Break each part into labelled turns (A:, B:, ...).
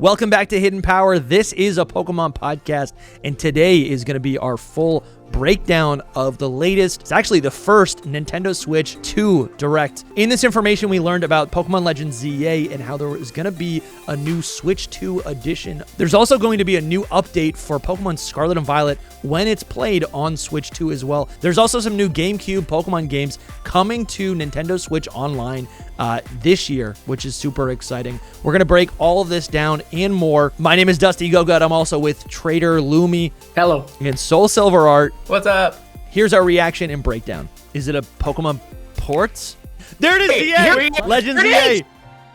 A: Welcome back to Hidden Power. This is a Pokemon podcast, and today is going to be our full breakdown of the latest, it's actually the first Nintendo Switch 2 Direct. In this information, we learned about Pokemon Legends ZA and how there is going to be a new Switch 2 edition. There's also going to be a new update for Pokemon Scarlet and Violet when it's played on Switch 2 as well. There's also some new GameCube Pokemon games coming to Nintendo Switch Online this year, which is super exciting. We're going to break all of this down and more. My name is DustyGogoat. I'm also with TraderLumi.
B: Hello.
A: And SoulSilverArt.
B: What's up?
A: Here's our reaction and breakdown. Is it a Pokemon ports? There it is, ZA! Legends ZA!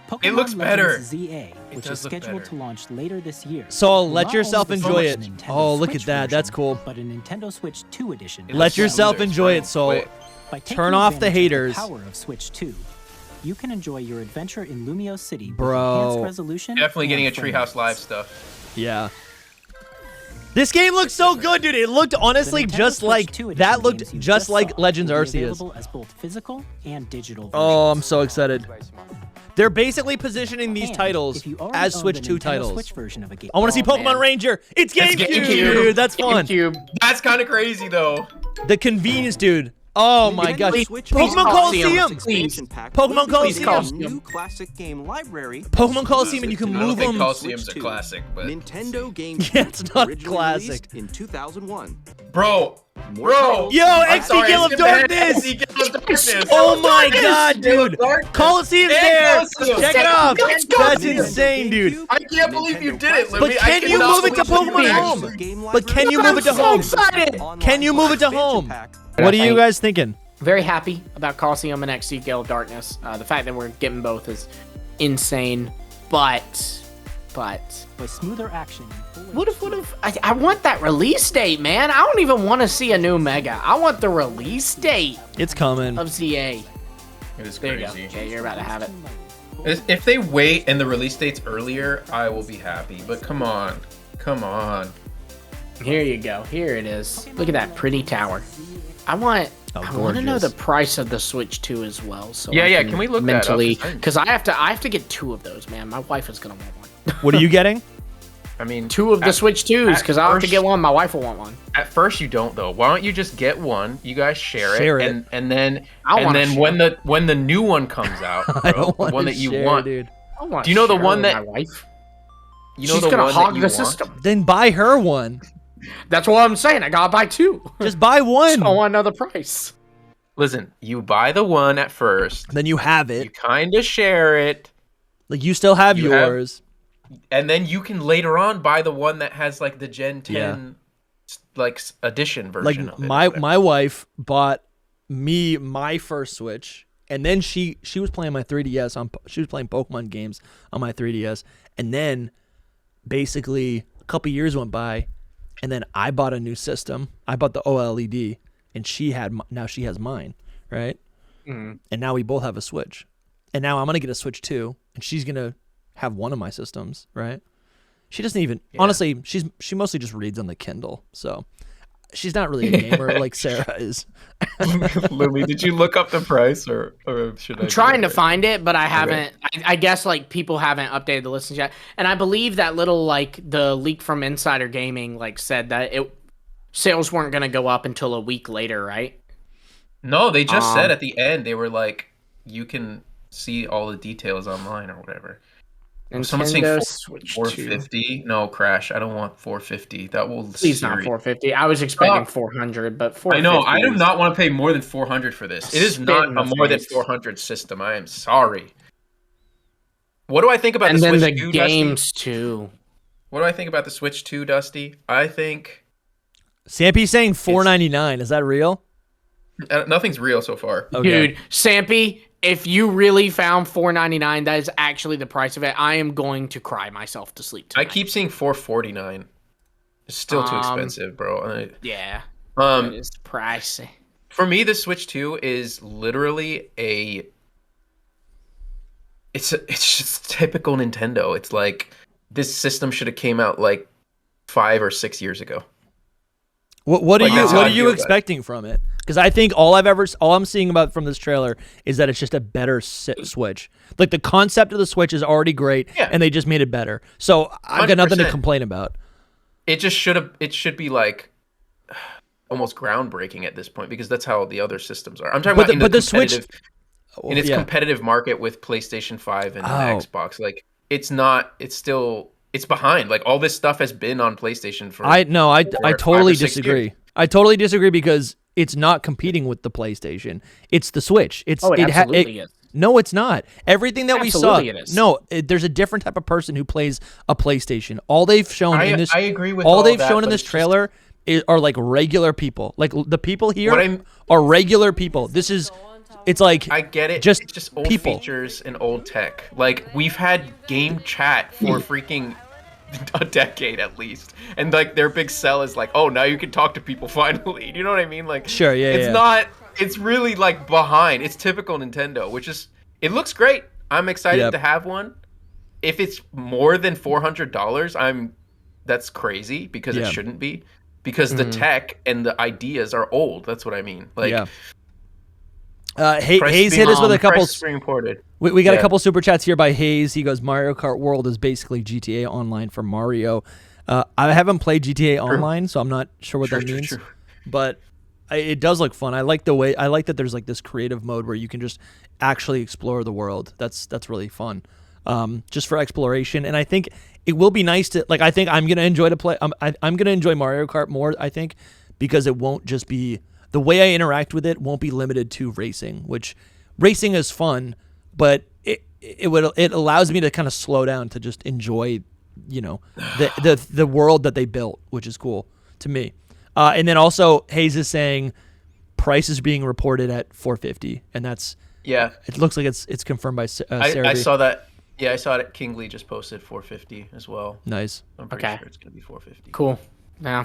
C: Pokemon
B: It looks better.
C: Legends ZA, which is scheduled to launch later this year.
A: So let yourself enjoy it.
C: Nintendo
A: Oh, look
C: Switch
A: at that. That's
C: version,
A: cool.
C: But a Nintendo Switch 2 edition.
A: Let yourself enjoy it, Soul.
C: By taking
A: Turn off the
C: advantage of
A: haters.
C: Power of Switch 2. You can enjoy your adventure in Lumio City with
A: Bro.
C: enhanced resolution.
B: Definitely getting a
C: and frame
B: Treehouse
C: rates.
B: Live stuff.
A: Yeah. This game looks so good, dude. It looked honestly
C: The Nintendo
A: just
C: Switch
A: like
C: 2 edition
A: that looked
C: games you
A: just like
C: saw
A: Legends
C: will be
A: Arceus.
C: available as both physical and digital
A: Oh, I'm
C: versions.
A: so excited. They're basically positioning these
C: And
A: titles
C: if you already
A: as
C: own
A: Switch
C: the
A: 2
C: Nintendo
A: titles.
C: Switch version of a game.
A: I want to see Pokemon
B: man.
A: Ranger. It's GameCube,
B: GameCube.
A: dude. That's fun.
B: GameCube. That's kind of crazy, though.
A: The convenience, dude. Oh my gosh.
D: Switch
A: Pokemon Coliseum.
D: expansion pack
A: Pokemon
D: will include
A: Coliseum.
D: a new classic game library.
A: Pokemon Coliseum, and you can
B: I don't
A: move
B: think
A: them.
B: Coliseum's a
D: Switch 2.
B: classic, but
D: Nintendo Game.
A: Yeah, it's not
D: originally
A: classic.
D: released in 2001.
B: bro,
D: More
B: bro.
D: titles.
A: Yo,
B: I'm
A: XD
B: sorry,
A: Gale
B: I
A: of
B: skipped ahead.
A: Darkness.
B: XD Gale of Darkness.
A: Oh my
B: Darkness.
A: god,
B: Gale of
A: dude.
B: Darkness.
A: Coliseum's
B: And
A: there.
B: Coliseum.
A: Check it out.
B: Let's go.
A: That's
D: Nintendo
A: insane, dude.
D: GameCube,
B: I can't believe you
D: Nintendo
B: did it,
D: Classic,
A: But
B: Louis.
A: can you move it to Pokemon Home?
D: Game
A: But can you
D: library,
A: move it to
B: I'm so
A: home?
B: excited.
D: online
A: Can you move it to
D: expansion
A: home?
D: pack.
A: What are you guys thinking?
E: Very happy about Coliseum and XD Gale of Darkness. The fact that we're getting both is insane, but
C: With smoother action. and full
E: what if I want that release date, man? I don't even want to see a new Mega. I want the release date
A: It's coming.
E: of ZA.
B: It is
E: There you go.
B: crazy.
E: Okay, you're about to have it.
B: If they wait and the release date's earlier, I will be happy. But come on. Come on.
E: Here you go. Here it is. Look at that pretty tower. I want to know the price of the Switch 2 as well. So
B: Yeah,
E: I
B: yeah, can we look that up?
E: mentally? Because I have to get two of those, man. My wife is gonna want one.
A: What are you getting?
B: I mean,
E: Two of the Switch 2s, because I'll have to
B: first-
E: get one. My wife will want one.
B: At first, you don't though. Why don't you just get one? You guys share
A: Share
B: it,
A: it.
B: and then
E: I wanna
B: when the new one comes out,
A: I
B: bro,
A: don't want
B: the one
A: to
B: that you
A: share,
B: want,
A: dude.
E: I want
B: Do you know the
E: share
B: one
E: with
B: that-
E: my wife?
B: you know
E: She's
B: the
E: gonna
B: one
E: hog
B: that you
E: the
B: want?
E: system.
A: Then buy her one.
E: That's what I'm saying. I gotta buy two.
A: Just buy one.
E: I want another price.
B: Listen, you buy the one at first,
A: Then you have
B: you
A: it.
B: kind of share it,
A: Like you still have
B: You have-
A: yours.
B: and then you can later on buy the one that has like the Gen 10
A: Yeah.
B: like edition version
A: Like
B: of it.
A: my wife bought me my first Switch, and then she was playing my 3DS she was playing Pokemon games on my 3DS, and then basically a couple years went by, and then I bought a new system. I bought the OLED, and now she has mine, right?
E: Mm-hmm.
A: And now we both have a Switch, and now I'm gonna get a Switch too, and she's gonna have one of my systems, right? She doesn't even honestly. She mostly just reads on the Kindle, so she's not really a gamer like Sarah is.
B: Lily, did you look up the price or should I?
E: I'm trying to find it, but I haven't. I guess like people haven't updated the listings yet. And I believe that little like the leak from Insider Gaming like said that sales weren't gonna go up until a week later, right?
B: No, they just said at the end they were like, you can see all the details online or whatever. Someone's saying
E: Nintendo Switch 2.
B: 450. No, Crash. I don't want 450. That will.
E: Please not 450. I was expecting 400, but 450.
B: I know. I do not want to pay more than 400 for this. It is
E: Spit
B: not
E: in
B: a
E: the
B: more than
E: face.
B: 400 system. I am sorry. What do I think about
E: And
B: the
E: then
B: Switch
E: the
B: 2,
E: games
B: Dusty?
E: too.
B: What do I think about the Switch 2, Dusty? I think
A: Sampy's saying $4.99. Is that real?
B: nothing's real so far.
A: Okay.
E: Dude, Sampy, if you really found $4.99, that is actually the price of it. I am going to cry myself to sleep
B: I
E: tonight.
B: keep seeing 449. It's still too expensive, bro.
E: Yeah. It is pricey.
B: For me, the Switch 2 is literally it's just typical Nintendo. It's like this system should have came out like 5 or 6 years ago.
A: What
B: Like, that's how
A: are
B: I
A: you
B: feel about it.
A: expecting from it? Because I think all I'm seeing about from this trailer is that it's just a better Switch. Like the concept of the Switch is already great, and they just made it better. So I've got nothing to complain about.
B: It just should be like almost groundbreaking at this point, because that's how the other systems are. I'm talking about the Switch in its competitive market with PlayStation 5 and Xbox. Like it's behind. Like all this stuff has been on PlayStation for
A: I totally disagree. I totally disagree because it's not competing with the PlayStation. It's the Switch. It absolutely is. No, it's not. Everything that we saw. There's a different type of person who plays a PlayStation. All they've shown in this.
B: I agree with
A: all they've shown in this trailer are like regular people. Like the people here are regular people. It's like
B: I get it.
A: Just
B: it's just old
A: people.
B: Features and old tech. Like we've had game chat for freaking a decade at least, and like their big sell is like, oh, now you can talk to people finally. You know what I mean? Like,
A: sure, yeah.
B: It's not. It's really like behind. It's typical Nintendo, which is it looks great. I'm excited to have one. If it's more than $400, that's crazy because it shouldn't be. Because the tech and the ideas are old. That's what I mean. Like,
A: Hayes hit us with a couple. We got a couple super chats here by Hayes. He goes, Mario Kart World is basically GTA Online for Mario. I haven't played GTA Online, so I'm not sure what that means. But it does look fun. I like that there's like this creative mode where you can just actually explore the world. That's really fun. Just for exploration, and I think it will be nice to like. I think I'm gonna enjoy to play. I'm gonna enjoy Mario Kart more. I think because it won't just be the way I interact with it won't be limited to racing, which racing is fun, but it allows me to kind of slow down to just enjoy, the world that they built, which is cool to me. And then also Hayes is saying price is being reported at $450, and that's it looks like it's confirmed by Sarah.
B: I saw that. Yeah, I saw it. Kingsley just posted $450 as well.
A: Nice.
B: I'm pretty sure it's gonna be $450.
E: Cool. Yeah,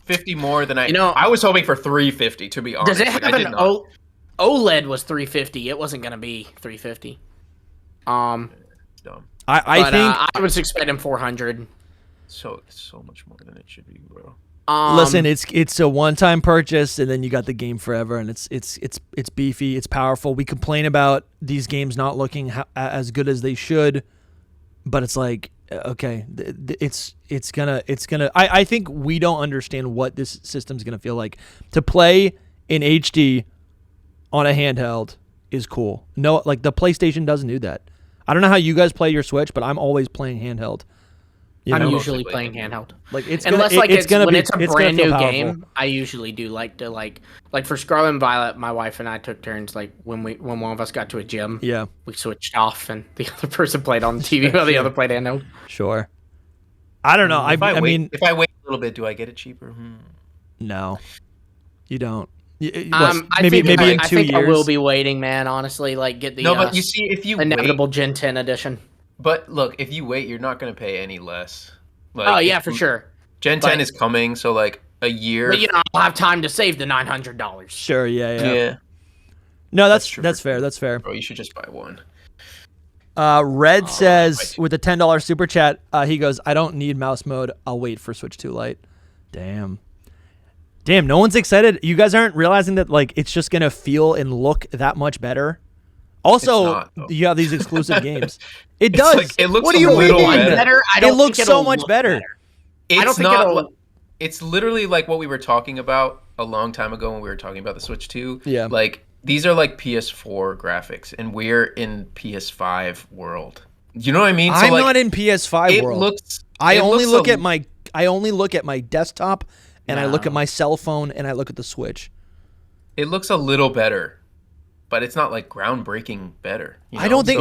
B: 50 more than I was hoping for $350, to be honest.
E: Does it have an OLED was $350? It wasn't gonna be $350.
B: Dumb.
A: I think
E: I was expecting $400.
B: So much more than it should be, bro.
A: Listen, it's a one-time purchase, and then you got the game forever, and it's beefy, it's powerful. We complain about these games not looking as good as they should, but it's like, okay, it's gonna. I think we don't understand what this system's gonna feel like. To play in HD on a handheld is cool. No, like the PlayStation doesn't do that. I don't know how you guys play your Switch, but I'm always playing handheld.
E: I'm usually playing handheld.
A: Like it's
E: when it's a brand new game, I usually do like to like for Scarlet and Violet. My wife and I took turns. Like when one of us got to a gym, we switched off, and the other person played on the TV while the other played handheld.
A: Sure. I don't know. I mean,
B: if I wait a little bit, do I get it cheaper?
A: No, you don't.
E: Maybe
A: in 2 years.
E: I think I will be waiting, man. Honestly, like get the
B: but you see, if you
E: inevitable Gen 10 edition.
B: But look, if you wait, you're not going to pay any less. Like,
E: for sure.
B: Gen 10 is coming, so like a year.
E: But I'll have time to save the $900.
A: Sure, yeah. No, that's fair. That's fair.
B: Bro, you should just buy one.
A: Red says with a $10 super chat, he goes, "I don't need mouse mode. I'll wait for Switch 2 Lite." Damn, no one's excited. You guys aren't realizing that like it's just gonna feel and look that much better. Also, you have these exclusive games. It does.
B: Like, it looks
A: what do you mean?
E: Better?
A: It looks so much better.
B: I don't think it'll. It's literally like what we were talking about a long time ago when we were talking about the Switch 2.
A: Yeah.
B: Like these are like PS4 graphics, and we're in PS5 world. You know what I mean?
A: I'm not in PS5 world. I only look at my desktop, and I look at my cell phone, and I look at the Switch.
B: It looks a little better. But it's not like groundbreaking better.
A: I don't think.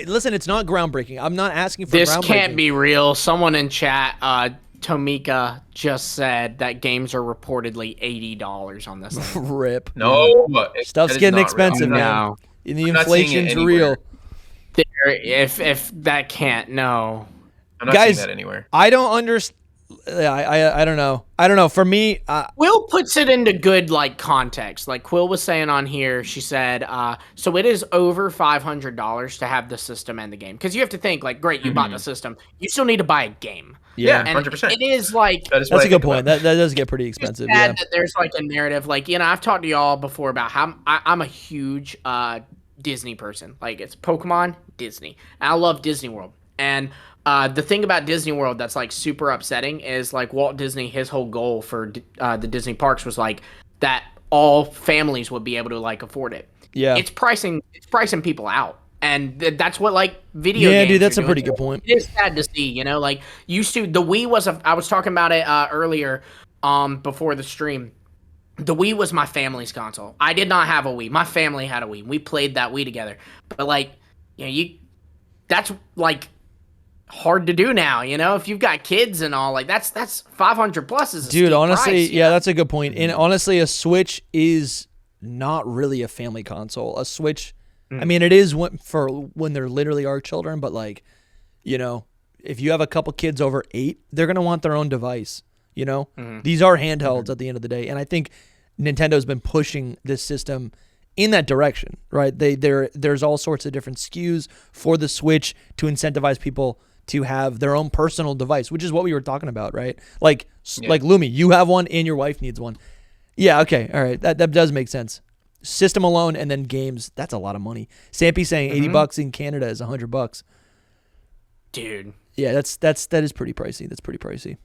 A: Listen, it's not groundbreaking. I'm not asking for
E: this
A: groundbreaking.
E: Can't be real. Someone in chat, Tomika, just said that games are reportedly $80 on this thing.
A: Rip.
B: No,
A: stuff's getting expensive now. And the inflation's real.
E: If that can't, no.
B: I'm not seeing that anywhere.
A: I don't understand. I don't know. For me,
E: Quill puts it into good like context. Like Quill was saying on here, she said, so it is over $500 to have the system and the game. Because you have to think, like, great, you bought the system, you still need to buy a game.
B: Yeah,
E: And
B: 100%.
E: it is like
B: That's
A: a good point. That does get pretty expensive.
E: It's sad
A: Yeah.
E: that there's like a narrative. Like, I've talked to y'all before about how I'm a huge Disney person. Like, it's Pokemon, Disney. And I love Disney World. And the thing about Disney World that's like super upsetting is like Walt Disney, his whole goal for the Disney parks was like that all families would be able to like afford it.
A: Yeah.
E: It's pricing people out. And that's what like video games.
A: Yeah, dude, that's
E: are
A: a pretty
E: doing.
A: good point.
E: It is sad to see, like used to the Wii was I was talking about it earlier before the stream. The Wii was my family's console. I did not have a Wii. My family had a Wii. We played that Wii together. But like, that's like hard to do now, if you've got kids and all, like that's 500 plus is a
A: dude, honestly,
E: price,
A: yeah, that's a good point. And honestly, a Switch is not really a family console. A Switch, I mean, it is for when there literally are children, but like, if you have a couple kids over 8, they're going to want their own device, These are handhelds at the end of the day. And I think Nintendo's been pushing this system in that direction, right? There's all sorts of different SKUs for the Switch to incentivize people to have their own personal device, which is what we were talking about, right? Like Lumi, you have one and your wife needs one. Yeah, okay, all right, that does make sense. System alone and then games, that's a lot of money. Sampy saying $80 in Canada is $100.
E: Dude.
A: Yeah, that is pretty pricey. That's pretty pricey.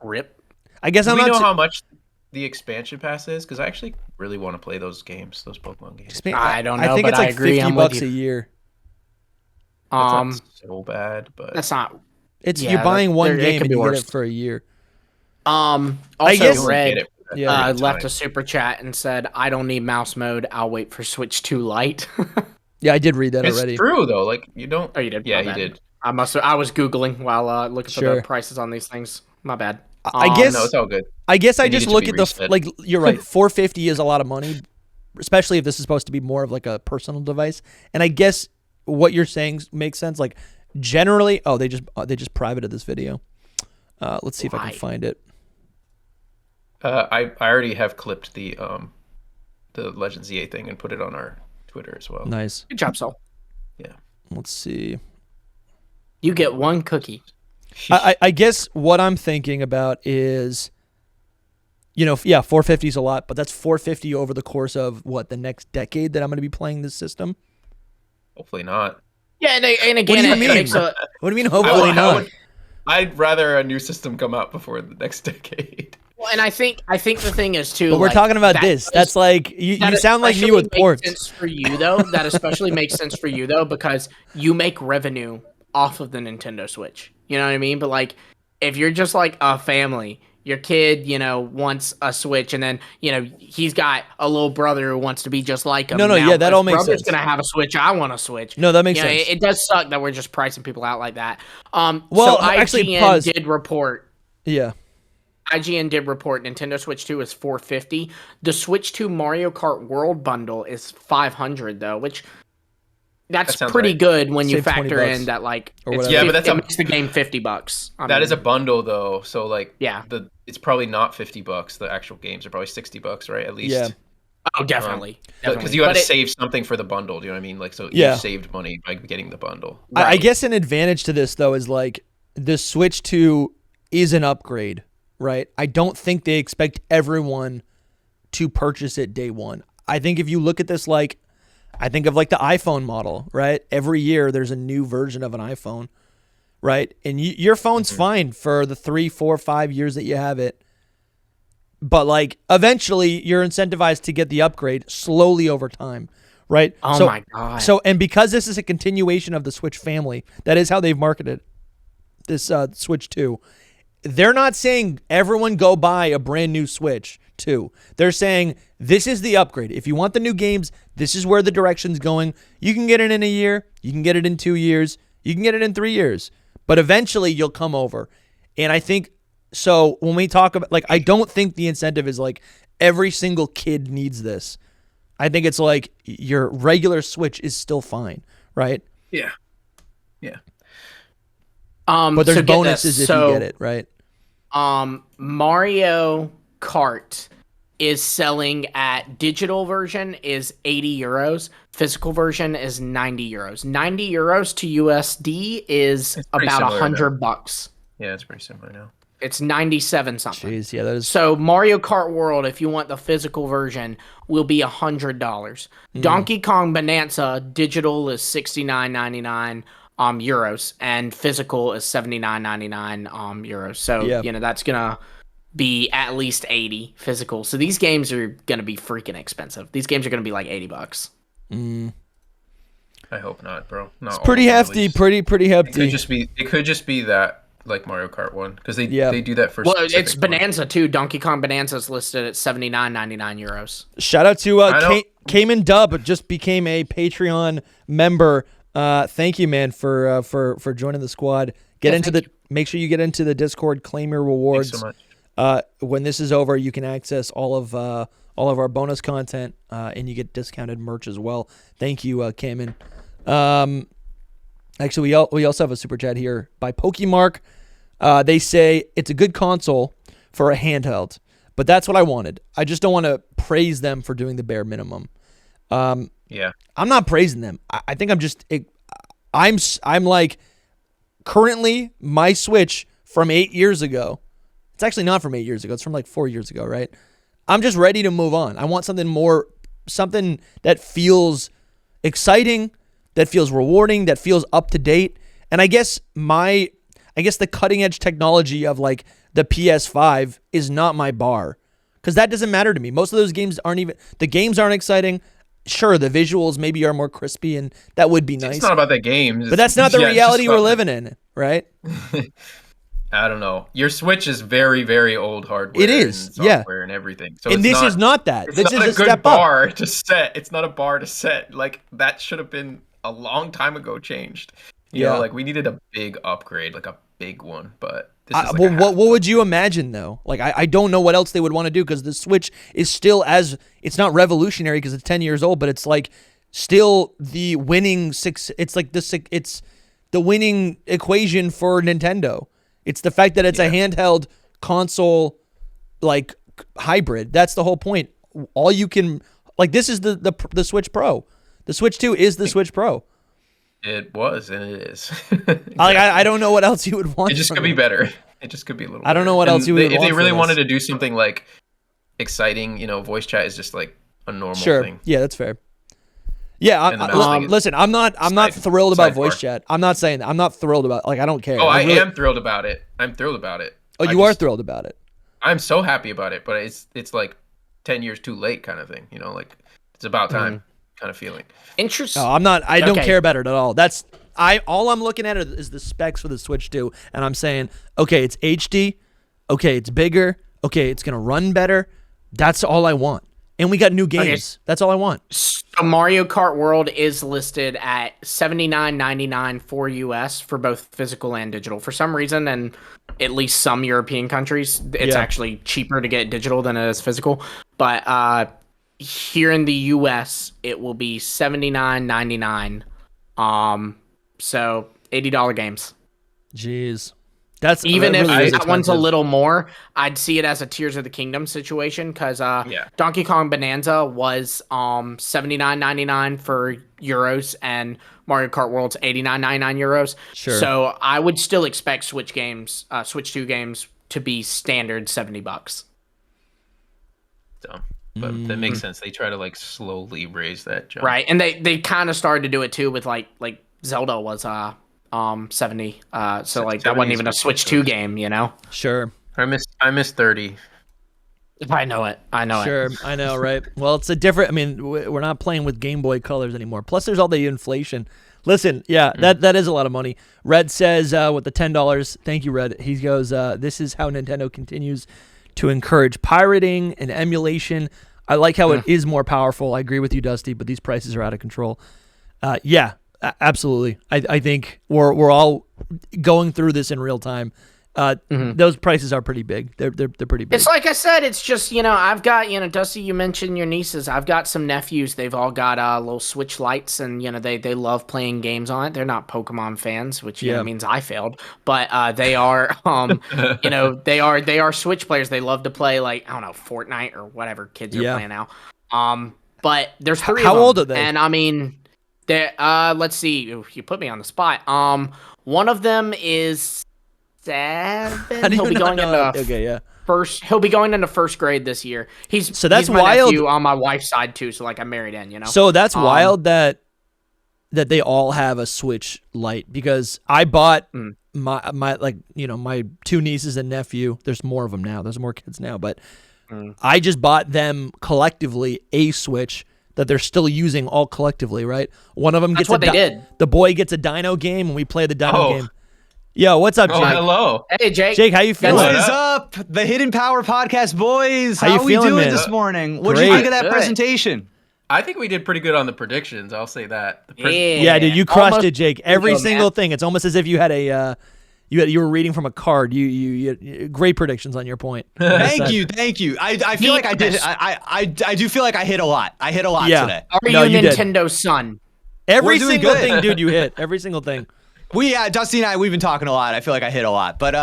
E: Rip.
A: I guess I'm not.
B: Do we know how much the expansion pass is? Because I actually really want to play those Pokemon games.
E: I don't know.
A: I think
E: but
A: it's like
E: I agree.
A: $50 a year.
B: That's not so bad, but
E: that's not.
A: It's you're buying one game and you get it for a year.
E: Also,
A: I guess
E: Red left
B: a
E: a super chat and said, "I don't need mouse mode. I'll wait for Switch 2 Lite."
A: Yeah, I did read that already.
B: It's true though. Like you don't.
E: Oh, you did.
B: Yeah, you did.
E: I was googling while looking for the prices on these things. My bad.
A: I guess
B: no, it's all good.
A: I guess I just look at you're right. $450 is a lot of money, especially if this is supposed to be more of like a personal device. And I guess what you're saying makes sense. Like generally, they just privated this video. Let's see if I can find it.
B: I already have clipped the Legends EA thing and put it on our Twitter as well.
A: Nice.
E: Good job, Soul.
B: Yeah.
A: Let's see.
E: You get one cookie.
A: I guess what I'm thinking about is, $450 is a lot, but that's $450 over the course of the next decade that I'm going to be playing this system.
B: Hopefully not.
E: Yeah, and again,
A: what do you mean? What do you mean? Hopefully not.
B: I'd rather a new system come out before the next decade.
E: Well, and I think the thing is too.
A: But we're talking about this. That's like you sound like me with ports.
E: Sense for you though. That especially makes sense for you though because you make revenue off of the Nintendo Switch. You know what I mean? But like, if you're just like a family, your kid, wants a Switch, and then he's got a little brother who wants to be just like him.
A: No, yeah, that all makes sense.
E: Brother's gonna have a Switch. I want a Switch.
A: No, that makes sense.
E: It does suck that we're just pricing people out like that.
A: Well,
E: so
A: actually,
E: IGN did report.
A: Yeah.
E: IGN did report Nintendo Switch 2 is $450. The Switch 2 Mario Kart World Bundle is $500 though, which that's pretty good when you factor in that like it makes the game $50.
B: That is a bundle though, so like
E: yeah,
B: it's probably not $50. The actual games are probably $60, right? At least.
A: Yeah.
E: Oh, definitely.
B: Because you had to save something for the bundle. Do you know what I mean? Like so, you saved money by getting the bundle.
A: Right. I guess an advantage to this though is like the Switch 2 is an upgrade. Right? I don't think they expect everyone to purchase it day one. I think if you look at this I think of like the iPhone model, right? Every year there's a new version of an iPhone, right? And your phone's fine for the 3, 4, 5 years that you have it. But like eventually you're incentivized to get the upgrade slowly over time, right?
E: Oh my God.
A: So, and because this is a continuation of the Switch family, that is how they've marketed this Switch 2. They're not saying everyone go buy a brand new Switch 2. They're saying this is the upgrade. If you want the new games, this is where the direction's going. You can get it in a year. You can get it in 2 years. You can get it in 3 years. But eventually you'll come over. And I think, so when we talk about, I don't think the incentive is every single kid needs this. I think it's your regular Switch is still fine, right?
B: Yeah. Yeah.
A: But there's bonuses if you get it, right?
E: Mario Kart is selling at digital version is €80. Physical version is €90. €90 to USD is about $100.
B: Yeah, it's pretty similar now.
E: It's 97 something.
A: Jeez, yeah, that is.
E: So Mario Kart World, if you want the physical version, will be $100. Donkey Kong Bonanza digital is $69.99 euros, and physical is $79.99 euros. So that's gonna be at least 80 physical. So these games are gonna be freaking expensive. These games are gonna be like $80.
B: I hope not, bro.
A: It's pretty hefty, pretty hefty.
B: It could just be that. Like Mario Kart 1, because they do that for.
E: Well, it's Bonanza too. Donkey Kong Bonanza is listed at $79.99 euros.
A: Shout out to Cayman Dub, just became a Patreon member. Thank you, man, for joining the squad. Make sure you get into the Discord, claim your rewards.
B: Thanks so much.
A: When this is over, you can access all of our bonus content, and you get discounted merch as well. Thank you, Cayman. Actually, we also have a super chat here by Pokemark. They say it's a good console for a handheld, but that's what I wanted. I just don't want to praise them for doing the bare minimum.
B: Yeah,
A: I'm not praising them. I think I'm like, currently my Switch from 8 years ago. It's actually not from 8 years ago. It's from like 4 years ago, right? I'm just ready to move on. I want something that feels exciting, that feels rewarding, that feels up to date. And I guess the cutting edge technology of like the PS5 is not my bar, because that doesn't matter to me. Most of those games aren't exciting. Sure, the visuals maybe are more crispy, and that would be nice.
B: It's not about the games.
A: But that's not the reality we're living in, right?
B: I don't know. Your Switch is very, very old hardware.
A: It is,
B: and software and everything. So
A: this is not that. This is
B: a
A: good step
B: bar to set. It's not a bar to set. Like, that should have been a long time ago changed. You know, like, we needed a big upgrade, like a big one. But this is like
A: what would you imagine though? Like, I don't know what else they would want to do, because the Switch is still it's not revolutionary because it's 10 years old, but it's like still the winning it's the winning equation for Nintendo. It's the fact that it's a handheld console, like, hybrid. That's the whole point. All you can, like, this is the Switch Pro. The Switch 2 is the Switch Pro.
B: It was, and it is.
A: I don't know what else you would want.
B: It just could be better. It just could be a little.
A: I don't know what else you would want.
B: If they really wanted to do something like exciting, voice chat is just like a normal thing.
A: Yeah, that's fair. Yeah, listen, I'm not thrilled about voice chat. I'm not saying that. I'm not thrilled about, like, I don't care.
B: Oh, I am thrilled about it. I'm thrilled about it.
A: Oh, you are thrilled about it.
B: I'm so happy about it, but it's like 10 years too late kind of thing, like it's about time kind of feeling.
E: Interesting.
A: No, I'm not. I don't care about it at all. All I'm looking at is the specs for the Switch 2, and I'm saying, okay, it's HD, okay, it's bigger, okay, it's gonna run better. That's all I want. And we got new games. That's all I want.
E: So Mario Kart World is listed at $79.99 for US for both physical and digital. For some reason, and at least some European countries, it's actually cheaper to get digital than it is physical. But here in the US, it will be $79.99. So $80 games.
A: Jeez.
E: Even if that one's a little more, I'd see it as a Tears of the Kingdom situation, because Donkey Kong Bonanza was $79.99 for euros, and Mario Kart World's $89.99 euros.
A: Sure.
E: So I would still expect Switch 2 games to be standard $70.
B: Dumb. But that makes sense. They try to like slowly raise that jump.
E: Right, and they kind of started to do it too with like Zelda was 70. So like that wasn't even a Switch 2 game,
A: Sure.
B: I miss 30.
E: I know it.
A: Sure, I know, right? Well, it's a different. I mean, we're not playing with Game Boy colors anymore. Plus, there's all the inflation. Listen, that is a lot of money. Red says with the $10. Thank you, Red. He goes, "This is how Nintendo continues to encourage pirating and emulation. I like how it is more powerful. I agree with you, Dusty, but these prices are out of control." Absolutely. I think we're all going through this in real time. Those prices are pretty big. They're pretty big.
E: It's like I said, it's just, I've got, Dusty, you mentioned your nieces. I've got some nephews. They've all got little Switch lights, and, they love playing games on it. They're not Pokemon fans, which means I failed. But they are, they are Switch players. They love to play, like, I don't know, Fortnite or whatever kids are playing now. But there's three of them.
A: How old are they?
E: And, I mean, let's see. You put me on the spot. One of them is 7. He'll be going into He'll be going into first grade this year. He's my
A: wild
E: nephew on my wife's side too. So like I'm married in, you know.
A: So that's wild that they all have a Switch Lite, because I bought my 2 nieces and nephew. There's more of them now. There's more kids now, but I just bought them collectively a Switch that they're still using all collectively, right? One of them gets the boy gets a Dino game, and we play the Dino game. Yo, what's up, Jake?
B: Hello.
E: Hey, Jake.
A: Jake, how you feeling?
F: What is up? The Hidden Power Podcast boys.
A: How you
F: we
A: feeling,
F: doing
A: man?
F: this morning? What did you think of that presentation?
B: I think we did pretty good on the predictions. I'll say that.
A: Yeah, dude, you crushed it, Jake. Every single thing. It's almost as if you had you were reading from a card. You great predictions on your point.
F: Thank you. I feel like I did. I do feel like I hit a lot. I hit a lot today.
E: Are you Nintendo's son?
A: Every single thing, dude. You hit every single thing.
F: Dusty and we've been talking a lot. I feel like I hit a lot. But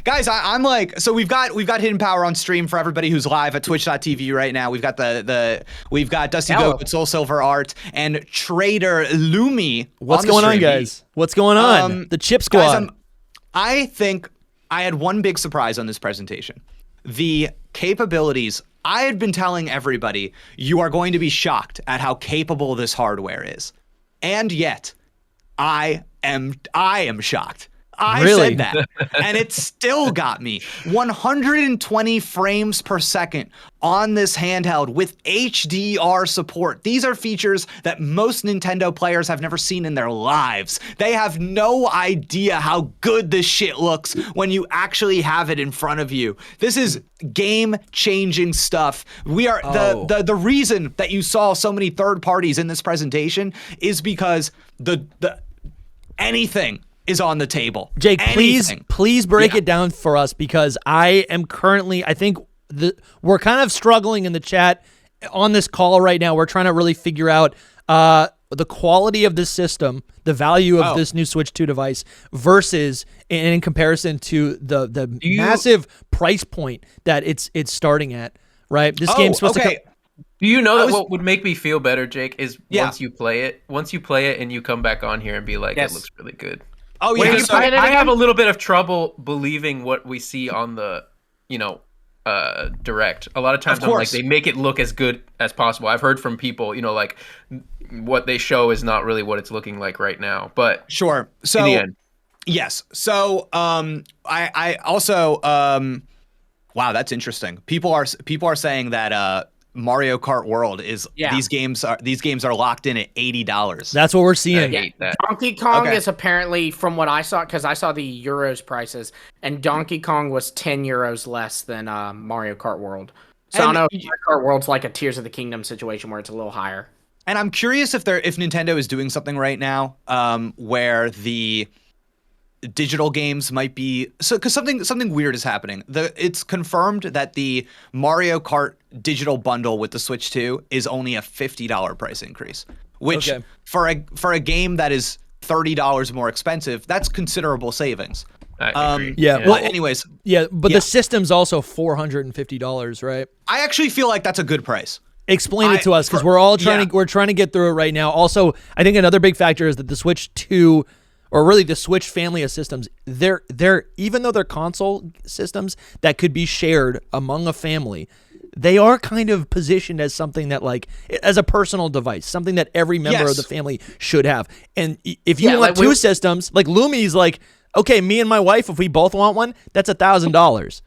F: guys, I'm like, so we've got Hidden Power on stream for everybody who's live at twitch.tv right now. We've got we've got DustyGogoat, SoulSilverArt, and TraderLumi.
A: What's going on, guys? What's going on? The Chip Squad.
F: Guys, I think I had one big surprise on this presentation. The capabilities. I had been telling everybody, you are going to be shocked at how capable this hardware is. And yet, I am shocked. I said that, and it still got me. 120 frames per second on this handheld with HDR support. These are features that most Nintendo players have never seen in their lives. They have no idea how good this shit looks when you actually have it in front of you. This is game-changing stuff. We are the reason that you saw so many third parties in this presentation is because anything is on the table.
A: Jake, please break it down for us, because I am currently, I think we're kind of struggling in the chat on this call right now. We're trying to really figure out the quality of this system, the value of this new Switch 2 device versus in comparison to the massive price point that it's starting at, right? This game's supposed to
B: Do you know that what would make me feel better, Jake, is once you play it and you come back on here and be like, it looks really good.
F: Oh yeah,
B: I have a little bit of trouble believing what we see on the, direct. A lot of times I'm like, they make it look as good as possible. I've heard from people, like what they show is not really what it's looking like right now. But
F: sure. So
B: in the end.
F: Yes. So I also wow, that's interesting. People are saying that Mario Kart World is these games are locked in at $80.
A: That's what we're seeing.
E: Donkey Kong is apparently, from what I saw, because I saw the Euros prices, and Donkey Kong was 10 euros less than Mario Kart World. So I don't know if Mario Kart World's like a Tears of the Kingdom situation where it's a little higher.
F: And I'm curious if Nintendo is doing something right now where the digital games might be because something weird is happening. It's confirmed that the Mario Kart digital bundle with the Switch 2 is only a $50 price increase, which for a game that is $30 more expensive, that's considerable savings.
A: Anyways, the system's also $450, right?
F: I actually feel like that's a good price.
A: Explain it to us, because we're trying to get through it right now. Also, I think another big factor is that the Switch 2, or really the Switch family of systems, they're even though they're console systems that could be shared among a family, they are kind of positioned as something that, like, as a personal device, something that every member of the family should have. And if you want two systems, like Lumi's like, okay, me and my wife, if we both want one, that's $1,000.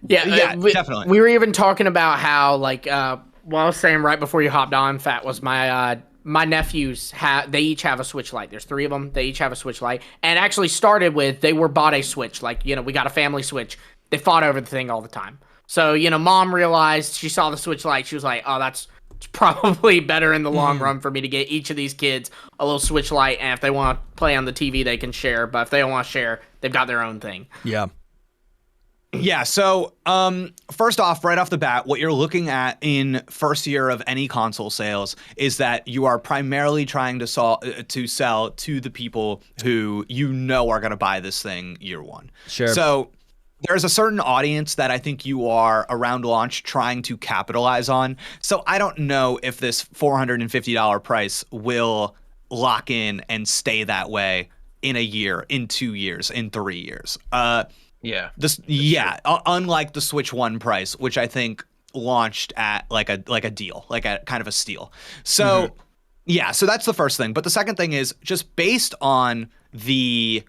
F: Definitely.
E: We were even talking about how, like, I was saying right before you hopped on, Fat, was my nephews they each have a Switch Lite. There's 3 of them. They each have a Switch Lite, and actually started with they were bought a Switch. Like, we got a family Switch. They fought over the thing all the time. So, mom realized, she saw the Switch Lite. She was like, oh, it's probably better in the long run for me to get each of these kids a little Switch Lite, and if they want to play on the TV, they can share. But if they don't want to share, they've got their own thing.
A: Yeah.
F: Yeah, so first off, right off the bat, what you're looking at in first year of any console sales is that you are primarily trying to sell to the people who are going to buy this thing year one.
A: Sure.
F: So there's a certain audience that I think you are around launch trying to capitalize on. So I don't know if this $450 price will lock in and stay that way in a year, in 2 years, in 3 years.
B: Yeah.
F: Unlike the Switch 1 price, which I think launched at like a deal, like a kind of a steal. So so that's the first thing. But the second thing is just based on the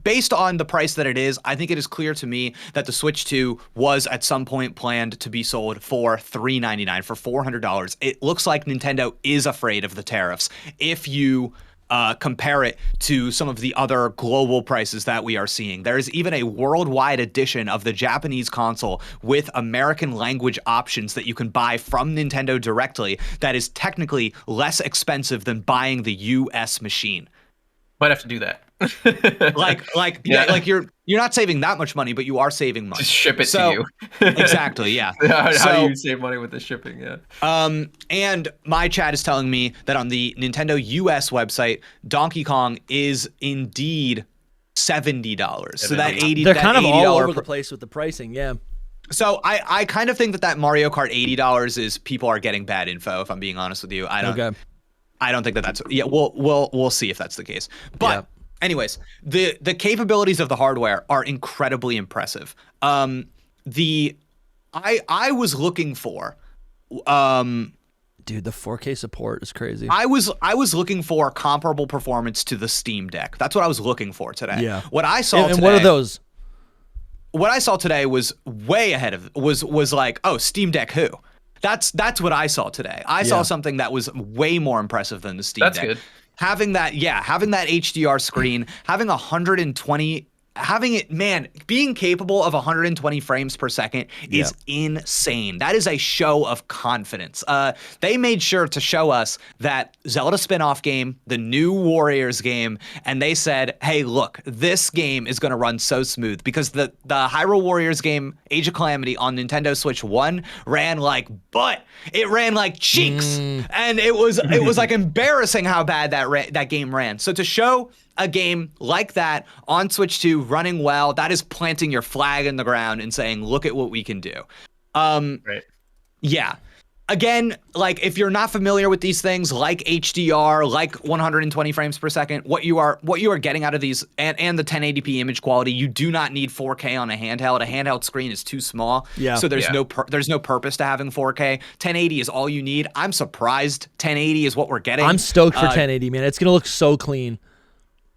F: based on the price that it is, I think it is clear to me that the Switch 2 was at some point planned to be sold for $399, for $400. It looks like Nintendo is afraid of the tariffs. If you compare it to some of the other global prices that we are seeing. There is even a worldwide edition of the Japanese console with American language options that you can buy from Nintendo directly that is technically less expensive than buying the US machine.
B: Might have to do that.
F: You're not saving that much money, but you are saving money.
B: Just ship it to you.
F: Exactly, yeah.
B: How do you save money with the shipping? Yeah.
F: And my chat is telling me that on the Nintendo US website, Donkey Kong is indeed $70. So that $80.
A: They're kind of all over the place with the pricing. Yeah.
F: So I kind of think that Mario Kart $80 is people are getting bad info. If I'm being honest with you, I don't think that's. Yeah, we'll see if that's the case. But anyways, the capabilities of the hardware are incredibly impressive. I was looking for,
A: dude, the 4K support is crazy.
F: I was looking for comparable performance to the Steam Deck. That's what I was looking for today.
A: Yeah.
F: What I saw today.
A: And what are those?
F: What I saw today was way ahead of. Was like, oh, Steam Deck who? That's what I saw today. I saw something that was way more impressive than the Steam Deck.
B: That's good.
F: Having that HDR screen, having 120, being capable of 120 frames per second is insane. That is a show of confidence. They made sure to show us that Zelda spin-off game, the new Warriors game, and they said, hey, look, this game is going to run so smooth because the Hyrule Warriors game, Age of Calamity on Nintendo Switch 1 ran like butt. It ran like cheeks. And it was like embarrassing how bad that game ran. So to show a game like that on Switch 2 running well, that is planting your flag in the ground and saying, look at what we can do.
B: Right.
F: Yeah. Again, like if you're not familiar with these things like HDR, like 120 frames per second, what you are getting out of these and the 1080p image quality, you do not need 4K on a handheld. A handheld screen is too small. Yeah. So there's no purpose to having 4K. 1080 is all you need. I'm surprised 1080 is what we're getting.
A: I'm stoked for 1080, man. It's going to look so clean.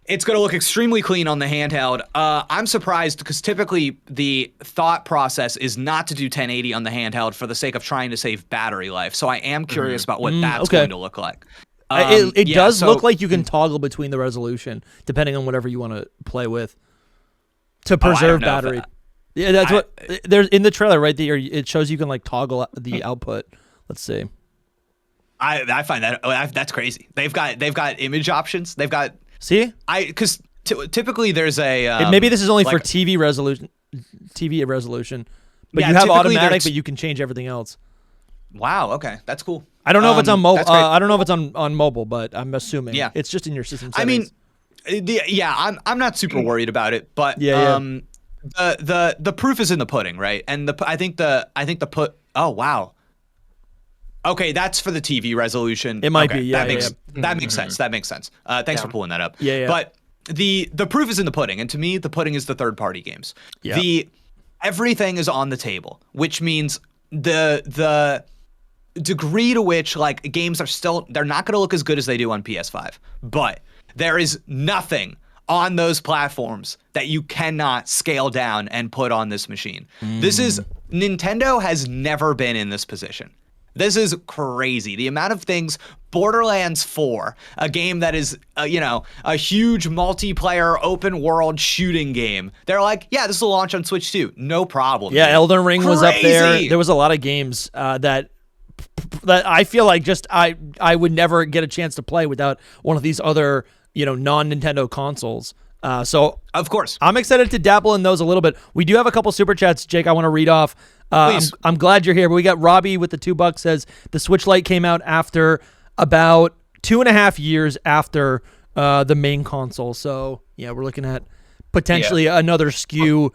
F: It's going to look extremely clean on the handheld. I'm surprised because typically the thought process is not to do 1080 on the handheld for the sake of trying to save battery life. So I am curious about what that's going to look like.
A: It does look like you can toggle between the resolution depending on whatever you want to play with to preserve battery. Yeah, that's what there's in the trailer right there. It shows you can like toggle the output. Let's see.
F: I find that's crazy. They've got image options. They've got.
A: See,
F: because typically there's a
A: maybe this is only for TV resolution, but you have automatic, but you can change everything else.
F: Wow. Okay, that's cool.
A: I don't know if it's on mobile. I don't know if it's on mobile, but I'm assuming it's just in your system settings.
F: I mean, I'm not super worried about it, but the proof is in the pudding, right? And I think the put. Oh wow. Okay, that's for the TV resolution.
A: It might be,
F: that makes sense. That makes sense. Thanks for pulling that up.
A: Yeah.
F: But the proof is in the pudding, and to me, the pudding is the third-party games. Yeah. Everything is on the table, which means the degree to which like games are they're not going to look as good as they do on PS5, but there is nothing on those platforms that you cannot scale down and put on this machine. Nintendo has never been in this position. This is crazy. The amount of things, Borderlands 4, a game that is, a huge multiplayer open world shooting game. They're like, yeah, this will launch on Switch 2. No problem.
A: Yeah, dude. Elden Ring was up there. There was a lot of games that I feel like just I would never get a chance to play without one of these other, non-Nintendo consoles. So
F: of course,
A: I'm excited to dabble in those a little bit. We do have a couple super chats, Jake. I want to read off. I'm glad you're here. But we got Robbie with the $2 says the Switch Lite came out after about 2.5 years after the main console. So yeah, we're looking at potentially another SKU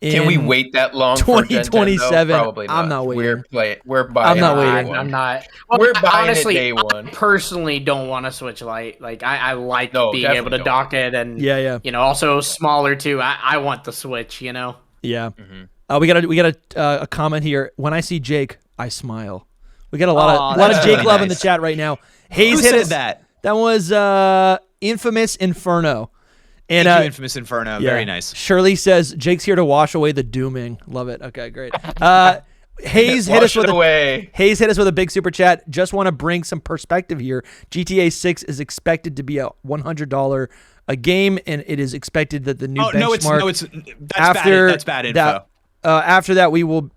B: Can we wait that long?
A: 2027.
B: Probably not.
A: I'm not waiting.
B: We're buying.
A: I'm not waiting.
E: I'm not. Well,
B: We're buying
E: honestly,
B: it day one.
E: I personally don't want a Switch Lite. Like I like being able to
B: don't.
E: dock it, and also smaller too. I want the Switch. Yeah.
A: We got a comment here. When I see Jake, I smile. We got a lot of Jake love in the chat right now. Hayes hit us. That was Infamous Inferno. And
F: Thank you, Infamous Inferno. Very nice.
A: Shirley says Jake's here to wash away the dooming. Love it. Okay, great. Hayes hit us with a big super chat. Just want to bring some perspective here. GTA 6 is expected to be a $100 a game, and it is expected that the new benchmark.
F: That's bad info.
A: After that, we will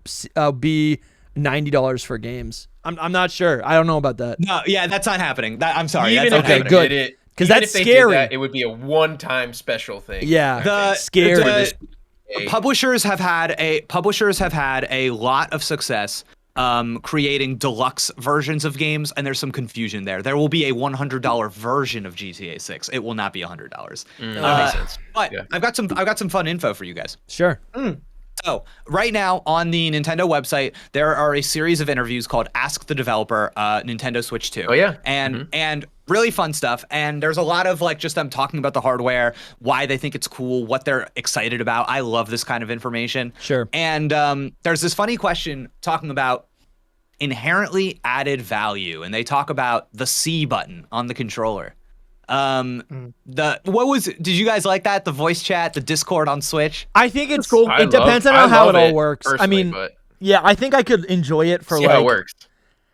A: be $90 for games. I'm not sure. I don't know about that.
F: No, yeah, that's not happening. I'm sorry.
B: Even
F: that's
B: if
F: not
B: they
F: happening.
B: did it,
A: because that's scary.
B: It would be a one-time special thing.
A: Yeah, scary.
F: Publishers have had a lot of success creating deluxe versions of games, and there's some confusion there. There will be a $100 version of GTA 6. It will not be $100.
B: That makes sense.
F: But I've got some fun info for you guys.
A: Sure.
F: So right now on the Nintendo website, there are a series of interviews called Ask the Developer, Nintendo Switch 2.
B: Oh yeah.
F: And really fun stuff. And there's a lot of just them talking about the hardware, why they think it's cool, what they're excited about. I love this kind of information.
A: Sure.
F: And there's this funny question talking about inherently added value, and they talk about the C button on the controller. Did you guys like that? The voice chat, the Discord on Switch?
A: I think it's cool. It depends on how it all works. I mean,
B: but
A: I think I could enjoy it for
B: how it works.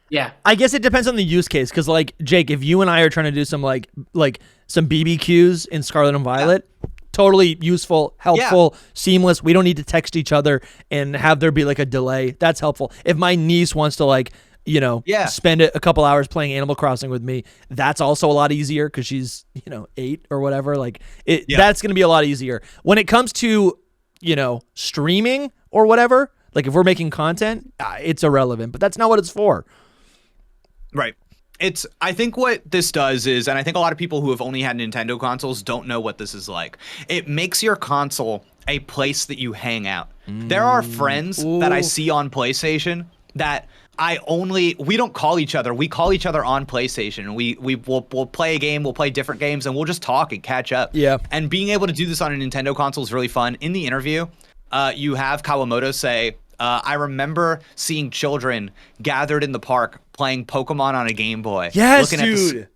E: Yeah.
A: I guess it depends on the use case, because Jake, if you and I are trying to do some some BBQs in Scarlet and Violet, totally useful, helpful, seamless. We don't need to text each other and have there be a delay. That's helpful. If my niece wants to spend a couple hours playing Animal Crossing with me, that's also a lot easier because she's 8 or whatever. That's going to be a lot easier. When it comes to streaming or whatever, if we're making content, it's irrelevant. But that's not what it's for.
F: Right. I think what this does is, and I think a lot of people who have only had Nintendo consoles don't know what this is like. It makes your console a place that you hang out. There are friends that I see on PlayStation that we don't call each other. We call each other on PlayStation, and we'll play a game, we'll play different games, and we'll just talk and catch up.
A: Yeah.
F: And being able to do this on a Nintendo console is really fun. In the interview, you have Kawamoto say, I remember seeing children gathered in the park playing Pokemon on a Game Boy.
A: Yes, dude.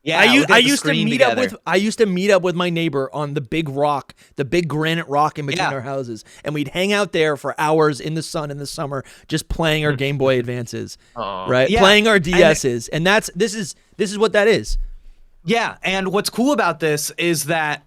A: I used to meet up with my neighbor on the big rock, the big granite rock in between our houses, and we'd hang out there for hours in the sun in the summer, just playing our Game Boy Advances, right? Yeah. Playing our DSs, and this is what that is.
F: Yeah, and what's cool about this is that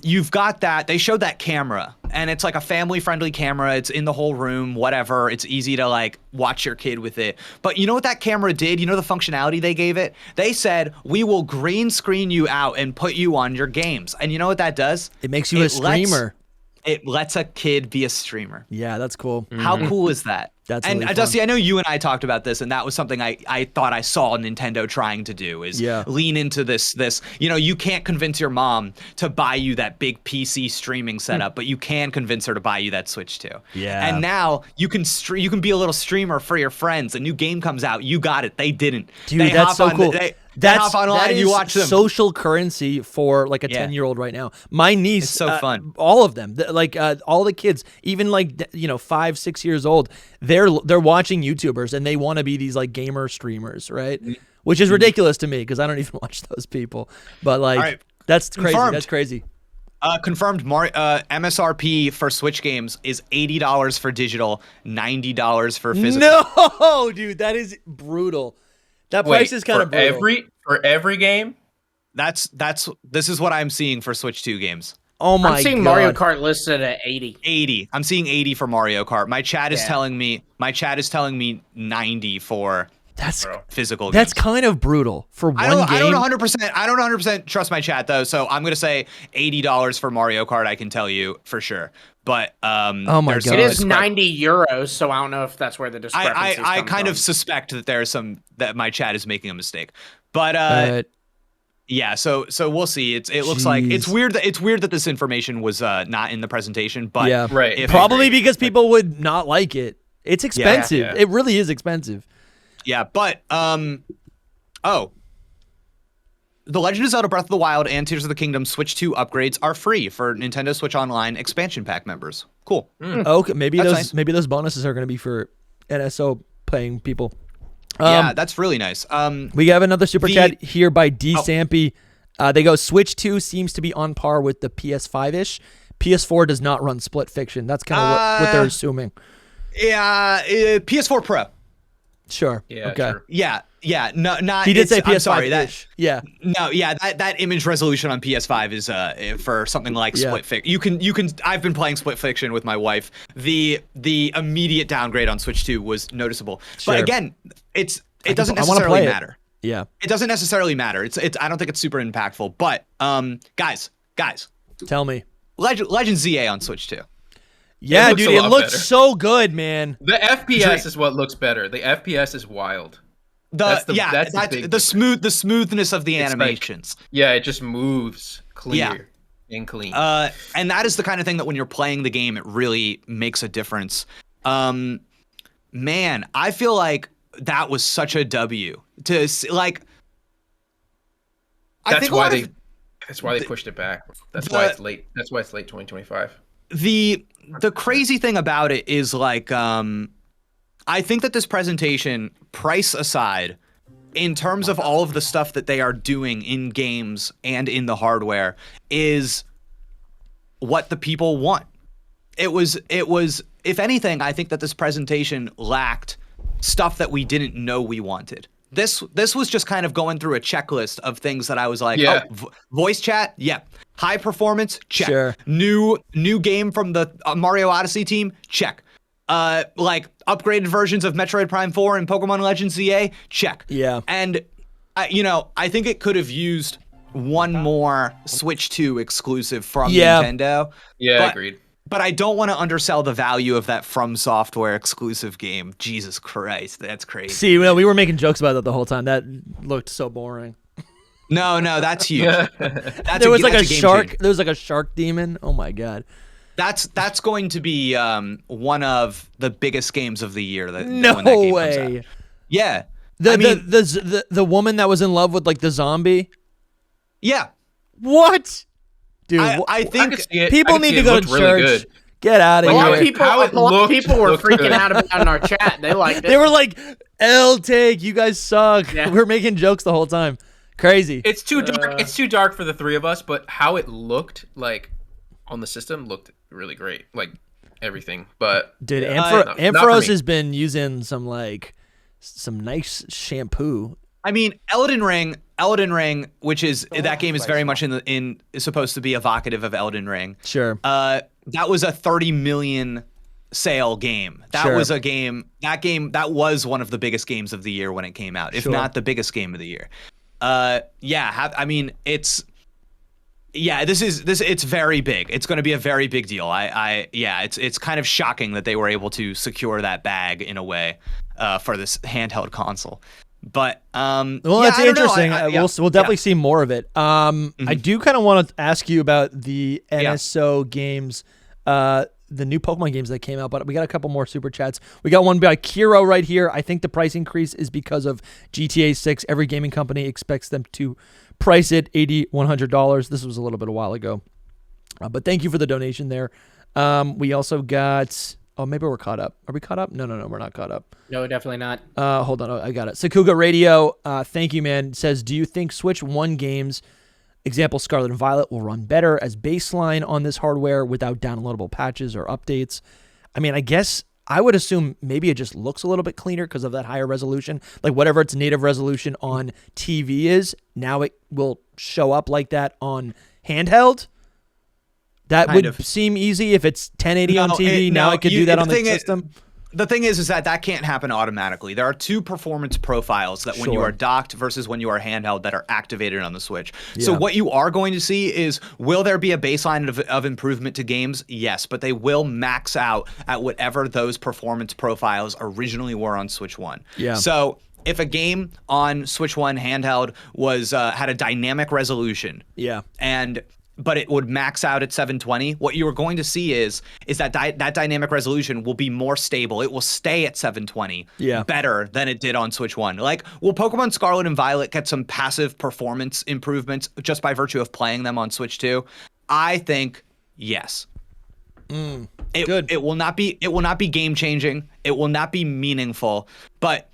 F: you've got that. They showed that camera, and it's a family-friendly camera. It's in the whole room, whatever. It's easy to watch your kid with it. But you know what that camera did? You know the functionality they gave it? They said, we will green screen you out and put you on your games. And you know what that does?
A: It makes you a streamer.
F: It lets a kid be a streamer.
A: Yeah, that's cool.
F: How cool is that?
A: That's really fun.
F: Dusty, I know you and I talked about this, and that was something I thought I saw Nintendo trying to do is lean into this. You can't convince your mom to buy you that big PC streaming setup, but you can convince her to buy you that Switch too.
A: Yeah.
F: And now you can be a little streamer for your friends. A new game comes out, you got it. They didn't.
A: Dude, that's so cool.
F: They hop online and you watch them.
A: Social currency for a 10-year-old right now. My niece,
F: it's so fun.
A: All of them, all the kids, even 5-6 years old, they're watching YouTubers and they want to be these gamer streamers, right? Which is ridiculous to me because I don't even watch those people. But that's crazy.
F: Confirmed.
A: That's crazy.
F: Confirmed. MSRP for Switch games is $80 for digital, $90 for physical.
A: No, dude, that is brutal. That price is kind of brutal.
B: For every game?
F: This is what I'm seeing for Switch 2 games.
A: Oh my god.
E: I'm seeing Mario Kart listed at 80.
F: 80. I'm seeing 80 for Mario Kart. My chat is telling me 90 for physical games.
A: That's kind of brutal for one game.
F: I don't 100% trust my chat though, so I'm going to say $80 for Mario Kart, I can tell you for sure. But
A: oh my god.
E: It is 90 euros, so I don't know if that's where the discrepancy is.
F: I kind of suspect that there's that my chat is making a mistake. But Yeah, so we'll see. It looks like it's weird that this information was not in the presentation, but
A: yeah,
B: right.
A: Probably because people would not like it. It's expensive. Yeah. It really is expensive.
F: Yeah, but The Legend of Zelda Breath of the Wild and Tears of the Kingdom Switch 2 upgrades are free for Nintendo Switch Online expansion pack members. Cool.
A: Okay, maybe those bonuses are going to be for NSO paying people.
F: Yeah, that's really nice.
A: We have another super chat here by D Sampy. They go, Switch 2 seems to be on par with the PS5-ish. PS4 does not run split fiction. That's kind of what they're assuming.
F: Yeah, PS4 Pro.
A: Sure.
B: Yeah.
A: Okay.
B: Sure.
F: Yeah. No, not.
A: He did say PS5.
F: Sorry,
A: yeah.
F: No, yeah. That image resolution on PS5 is for something like split fiction. You can. I've been playing split fiction with my wife. The immediate downgrade on Switch 2 was noticeable.
A: Sure.
F: But again, it doesn't necessarily matter.
A: Yeah.
F: It doesn't necessarily matter. It's. I don't think it's super impactful. But guys.
A: Tell me.
F: Legend ZA on Switch 2.
A: Yeah, dude, it looks so good, man.
B: The FPS is what looks better. The FPS is wild. That's the
F: smoothness of the animations.
B: It just moves clear and clean.
F: And that is the kind of thing that when you're playing the game, it really makes a difference. Man, I feel like that was such a W to see, like.
B: That's why they pushed it back. That's why it's late. That's why it's late 2025.
F: The crazy thing about it is like I think that this presentation, price aside, in terms of all of the stuff that they are doing in games and in the hardware, is what the people want. It was if anything, I think that this presentation lacked stuff that we didn't know we wanted. This was just kind of going through a checklist of things that I was like, voice chat, high performance, check. Sure. New game from the Mario Odyssey team, check. Like upgraded versions of Metroid Prime 4 and Pokemon Legends ZA, check.
A: Yeah.
F: And I think it could have used one more Switch 2 exclusive from Nintendo.
B: Yeah, agreed.
F: But I don't want to undersell the value of that From Software exclusive game. Jesus Christ, that's crazy.
A: See, we were making jokes about that the whole time. That looked so boring.
F: No, that's huge.
A: There was like a shark. There was like a shark demon. Oh my god.
F: That's going to be one of the biggest games of the year.
A: No
F: when that game
A: way.
F: Comes out. Yeah.
A: The woman that was in love with like the zombie.
F: Yeah.
A: What? Dude,
F: I think
A: people need to go to church. Really get out of here.
E: A lot of people were freaking out about it in our chat. They liked it.
A: They were like, L-Take, you guys suck. Yeah. We're making jokes the whole time. Crazy.
B: It's too dark. It's too dark for the three of us, but how it looked like on the system looked really great. Like everything. But
A: dude, Ampharos has been using some nice shampoo.
F: I mean, Elden Ring, which is that game is very much is supposed to be evocative of Elden Ring.
A: Sure.
F: That was a 30 million sale game. That was a game. That was one of the biggest games of the year when it came out, if not the biggest game of the year. It's very big. It's going to be a very big deal. It's kind of shocking that they were able to secure that bag in a way for this handheld console. But
A: that's interesting. We'll definitely see more of it. I do kind of want to ask you about the NSO games, the new Pokemon games that came out, but we got a couple more super chats. We got one by Kiro right here. I think the price increase is because of GTA 6. Every gaming company expects them to price it $80, $100. This was a little bit a while ago, but thank you for the donation there. We also got. Oh, maybe we're caught up. Are we caught up? No, we're not caught up.
E: No, definitely not.
A: Hold on. I got it. Sakuga Radio, thank you, man, says, do you think Switch 1 games, example Scarlet and Violet, will run better as baseline on this hardware without downloadable patches or updates? I mean, I guess I would assume maybe it just looks a little bit cleaner because of that higher resolution. Like whatever its native resolution on TV is, now it will show up like that on handheld. That would seem easy if it's 1080 on TV. Now it could do that on the system.
F: The thing is that can't happen automatically. There are two performance profiles that when you are docked versus when you are handheld that are activated on the Switch. Yeah. So what you are going to see is, will there be a baseline of improvement to games? Yes, but they will max out at whatever those performance profiles originally were on Switch 1.
A: Yeah.
F: So if a game on Switch 1 handheld was had a dynamic resolution, but it would max out at 720, what you are going to see is that that dynamic resolution will be more stable. It will stay at 720 better than it did on Switch 1. Like, will Pokemon Scarlet and Violet get some passive performance improvements just by virtue of playing them on Switch 2? I think yes. It will not be game changing. It will not be meaningful. But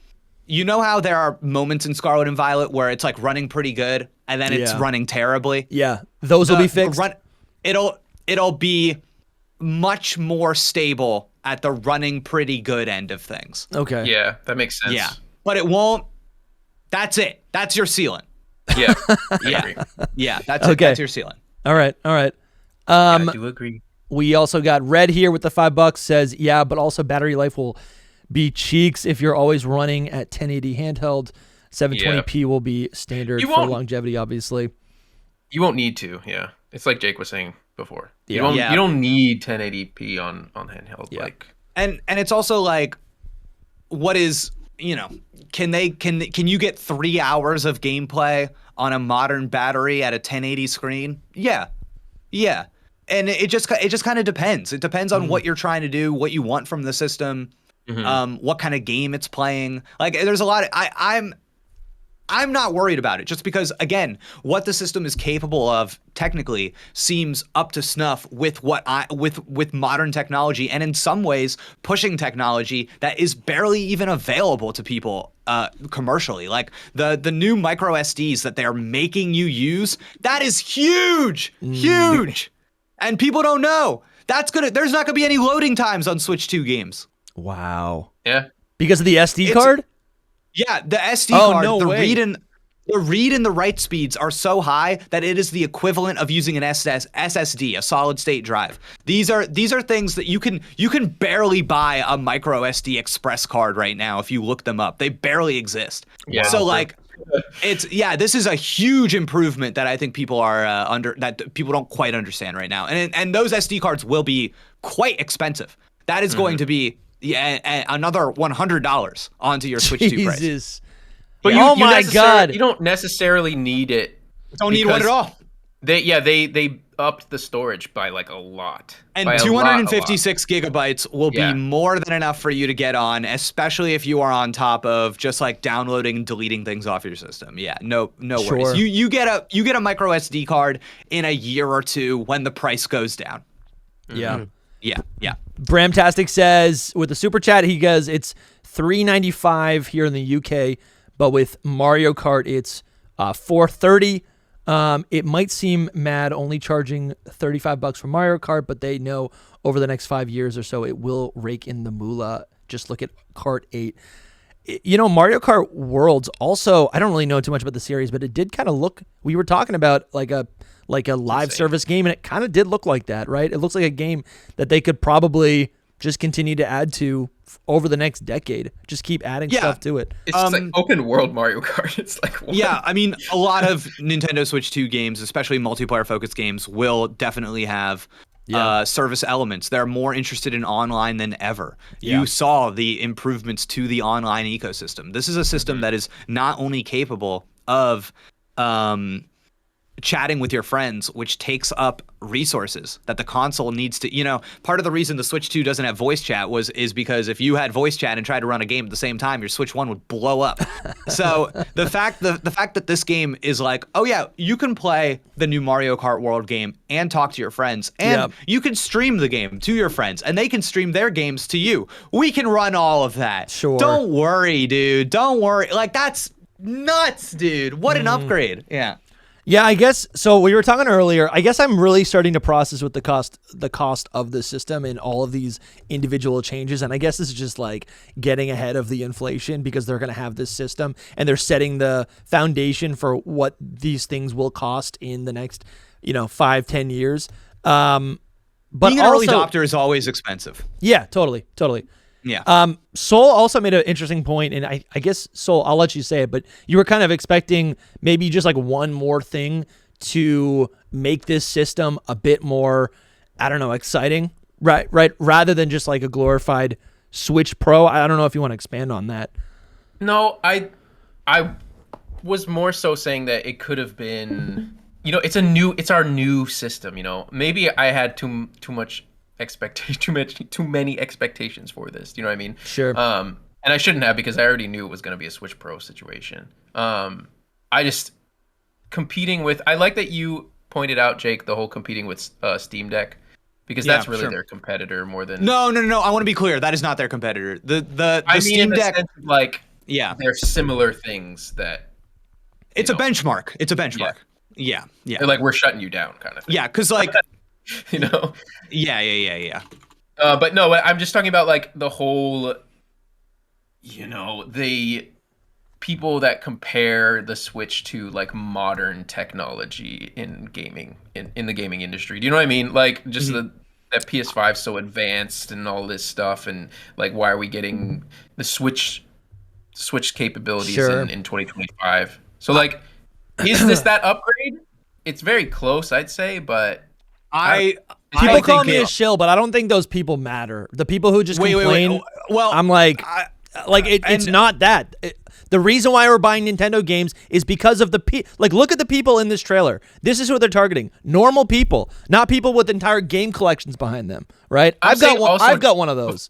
F: you know how there are moments in Scarlet and Violet where it's like running pretty good and then it's running terribly?
A: Yeah. Those will be fixed.
F: It'll be much more stable at the running pretty good end of things.
A: Okay.
B: Yeah, that makes sense.
F: Yeah. But it won't. That's it. That's your ceiling.
B: Yeah.
F: Yeah. That's it. That's your ceiling.
A: All right.
B: I do agree.
A: We also got Red here with the $5, says, yeah, but also battery life will be cheeks if you're always running at 1080 handheld. 720p will be standard for longevity, obviously.
B: You won't need to, yeah. It's like Jake was saying before.
A: Yeah.
B: You don't need 1080p on handheld.
A: Yeah.
B: Like,
F: and it's also like, what is, can you get 3 hours of gameplay on a modern battery at a 1080 screen? Yeah. And it just kind of depends. It depends on what you're trying to do, what you want from the system, what kind of game it's playing. Like, there's a lot of, I'm not worried about it, just because, again, what the system is capable of technically seems up to snuff with with modern technology, and in some ways pushing technology that is barely even available to people commercially. Like the new micro SDs that they're making you use, that is huge. And people don't know. There's not gonna be any loading times on Switch 2 games.
A: Wow.
B: yeah.
A: Because of the SD card?
F: Yeah, the SD card,
A: no way.
F: the read and the write speeds are so high that it is the equivalent of using an SSD, a solid state drive. These are things that you can barely buy a micro SD express card right now if you look them up. They barely exist.
B: Yeah.
F: So this is a huge improvement that I think people are that people don't quite understand right now. And those SD cards will be quite expensive. That is going to be another $100 onto your Switch 2 price.
A: Jesus.
B: But
A: God.
B: You don't necessarily need it.
F: Don't need one at all.
B: They upped the storage by like a lot.
F: And 256 gigabytes will be more than enough for you to get on, especially if you are on top of just like downloading and deleting things off your system. Yeah, no worries. You get a micro SD card in a year or two when the price goes down.
A: Yeah.
F: Yeah.
A: Bramtastic says with the super chat, he goes, it's $3.95 here in the UK, but with Mario Kart it's $4.30. It might seem mad only charging $35 for Mario Kart, but they know over the next 5 years or so it will rake in the moolah. Just look at Kart 8. Mario Kart Worlds also, I don't really know too much about the series, but it did kind of look, we were talking about like a live service game, and it kind of did look like that, right? It looks like a game that they could probably just continue to add to over the next decade. Just keep adding stuff to it.
B: It's just like open world Mario Kart. It's like, what?
F: Yeah, I mean, a lot of Nintendo Switch 2 games, especially multiplayer focused games, will definitely have service elements. They're more interested in online than ever. You saw the improvements to the online ecosystem. This is a system that is not only capable of chatting with your friends, which takes up resources that the console needs to, part of the reason the Switch 2 doesn't have voice chat is because if you had voice chat and tried to run a game at the same time, your Switch 1 would blow up. So the fact that this game is like, oh yeah, you can play the new Mario Kart World game and talk to your friends, and you can stream the game to your friends, and they can stream their games to you. We can run all of that.
A: Sure.
F: Don't worry, dude. Don't worry. Like, that's nuts, dude. What an upgrade. Yeah.
A: Yeah, I guess so. We were talking earlier. I guess I'm really starting to process with the cost of the system and all of these individual changes. And I guess this is just like getting ahead of the inflation because they're going to have this system and they're setting the foundation for what these things will cost in the next, 5-10 years. But
F: being an early adopter is always expensive.
A: Yeah, totally.
F: Yeah.
A: Soul also made an interesting point, and I guess, Soul, I'll let you say it, but you were kind of expecting maybe just like one more thing to make this system a bit more, I don't know, exciting, right? Rather than just like a glorified Switch Pro. I don't know if you want to expand on that.
B: No, I was more so saying that it could have been, it's our new system. Maybe I had too many expectations for this. Do you know what I mean?
A: Sure.
B: And I shouldn't have, because I already knew it was going to be a Switch Pro situation. I just competing with. I like that you pointed out, Jake, the whole competing with Steam Deck, because that's really their competitor more than.
F: No. I want to be clear. That is not their competitor. The Steam Deck,
B: they're similar things that.
F: It's a benchmark. It's a benchmark. Yeah.
B: They're like, we're shutting you down, kind of thing.
F: Yeah, because like,
B: Yeah. But no, I'm just talking about like the whole. The people that compare the Switch to like modern technology in gaming, in the gaming industry. Do you know what I mean? Like just that PS5 is so advanced and all this stuff, and like why are we getting the Switch capabilities in 2025? So like, is this that upgrade? It's very close, I'd say, but
A: people call me a shill, but I don't think those people matter. The people who just complain.
F: Wait. Well,
A: I'm like. It's not that. The reason why we're buying Nintendo games is because of look at the people in this trailer. This is who they're targeting. Normal people, not people with entire game collections behind them, right? I've got one of those.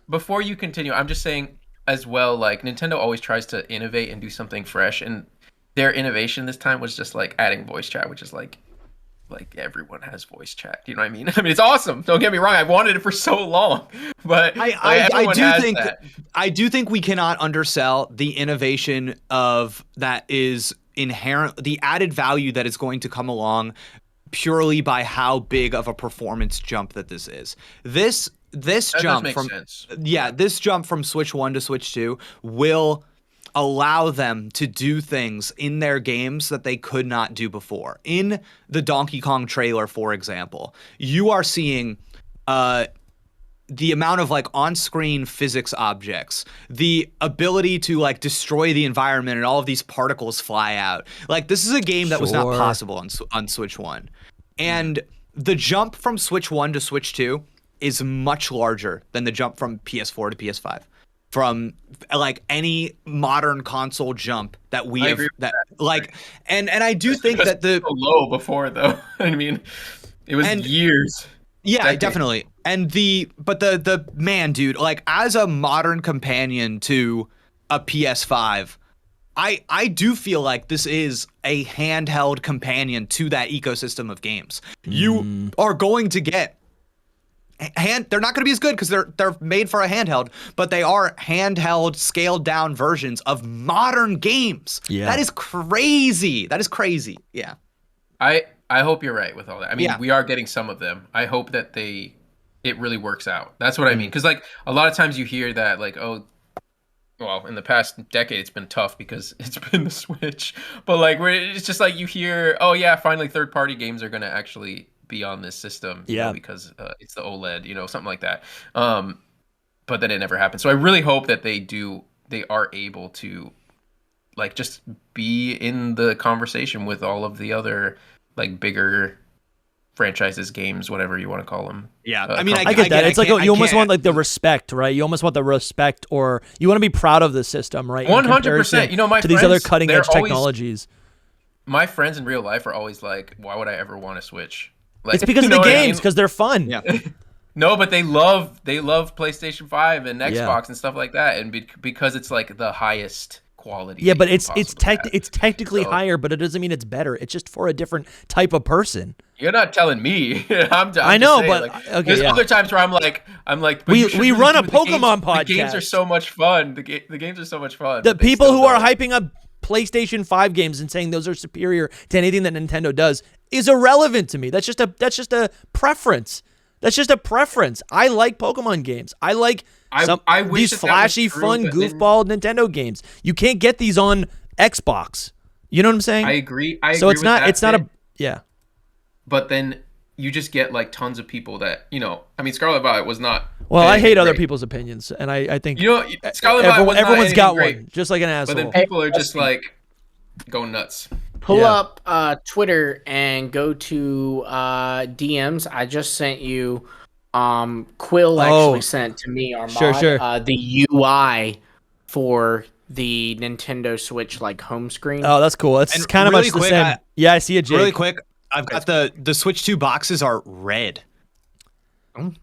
B: Before you continue, I'm just saying as well, like Nintendo always tries to innovate and do something fresh, and their innovation this time was just like adding voice chat, which is like everyone has voice chat. Do you know what I mean? I mean, it's awesome. Don't get me wrong. I've wanted it for so long, but
F: I do think we cannot undersell the innovation of that is inherent, the added value that is going to come along purely by how big of a performance jump that this is. This jump from this jump from Switch 1 to Switch 2 will allow them to do things in their games that they could not do before. In the Donkey Kong trailer, for example, you are seeing the amount of like on-screen physics objects, the ability to like destroy the environment and all of these particles fly out. Like this is a game that was not possible on Switch 1. And the jump from Switch 1 to Switch 2 is much larger than the jump from PS4 to PS5. From like any modern console jump that we have, and I do think that the
B: so low before though. I mean, it was years.
F: Yeah, definitely. And the man, dude, like as a modern companion to a PS5, I do feel like this is a handheld companion to that ecosystem of games. You are going to get. They're not going to be as good because they're made for a handheld, but they are handheld, scaled down versions of modern games. Yeah, that is crazy. Yeah,
B: I hope you're right with all that. I mean, we are getting some of them. I hope that it really works out. That's what I mean. Because like a lot of times you hear that like, oh, well, in the past decade it's been tough because it's been the Switch. But like it's just like you hear, oh yeah, finally third-party games are going to actually be on this system, because it's the OLED, something like that. But then it never happened. So I really hope that they are able to like just be in the conversation with all of the other like bigger franchises, games, whatever you want to call them.
F: Yeah, I mean,
A: I get that. It's like you almost want like the respect, right? You almost want the respect, or you want to be proud of the system, right?
B: 100%.
A: To these other cutting edge technologies.
B: My friends in real life are always like, "Why would I ever want to switch?" Like,
A: it's because of the games, because they're fun.
F: Yeah.
B: No, but they love PlayStation 5 and Xbox and stuff like that, and because it's like the highest quality.
A: Yeah, but it's technically higher, but it doesn't mean it's better. It's just for a different type of person.
B: You're not telling me. I
A: know,
B: saying,
A: but
B: like, there's other times where I'm like,
A: we run a Pokemon podcast.
B: The games are so much fun. The games are so much fun.
A: The people who are hyping up PlayStation 5 games and saying those are superior to anything that Nintendo does is irrelevant to me. That's just a preference. That's just a preference. I like Pokemon games. I like these flashy, fun, goofball Nintendo games. You can't get these on Xbox. You know what I'm saying?
B: I agree.
A: So it's not.
B: But then you just get like tons of people that I mean, Scarlet Violet was not.
A: Well, I hate other people's opinions, and I think
B: Scarlet Violet
A: everyone's got one, just like an asshole.
B: But then people are just like going nuts.
E: Pull up Twitter and go to DMs. I just sent you. Quill actually sent to me our mod,
A: sure.
E: The UI for the Nintendo Switch like home screen.
A: Oh, that's cool. It's kind of
F: really
A: much the same. Yeah, I see it, Jake.
F: Really quick, I've got the Switch 2 boxes are red.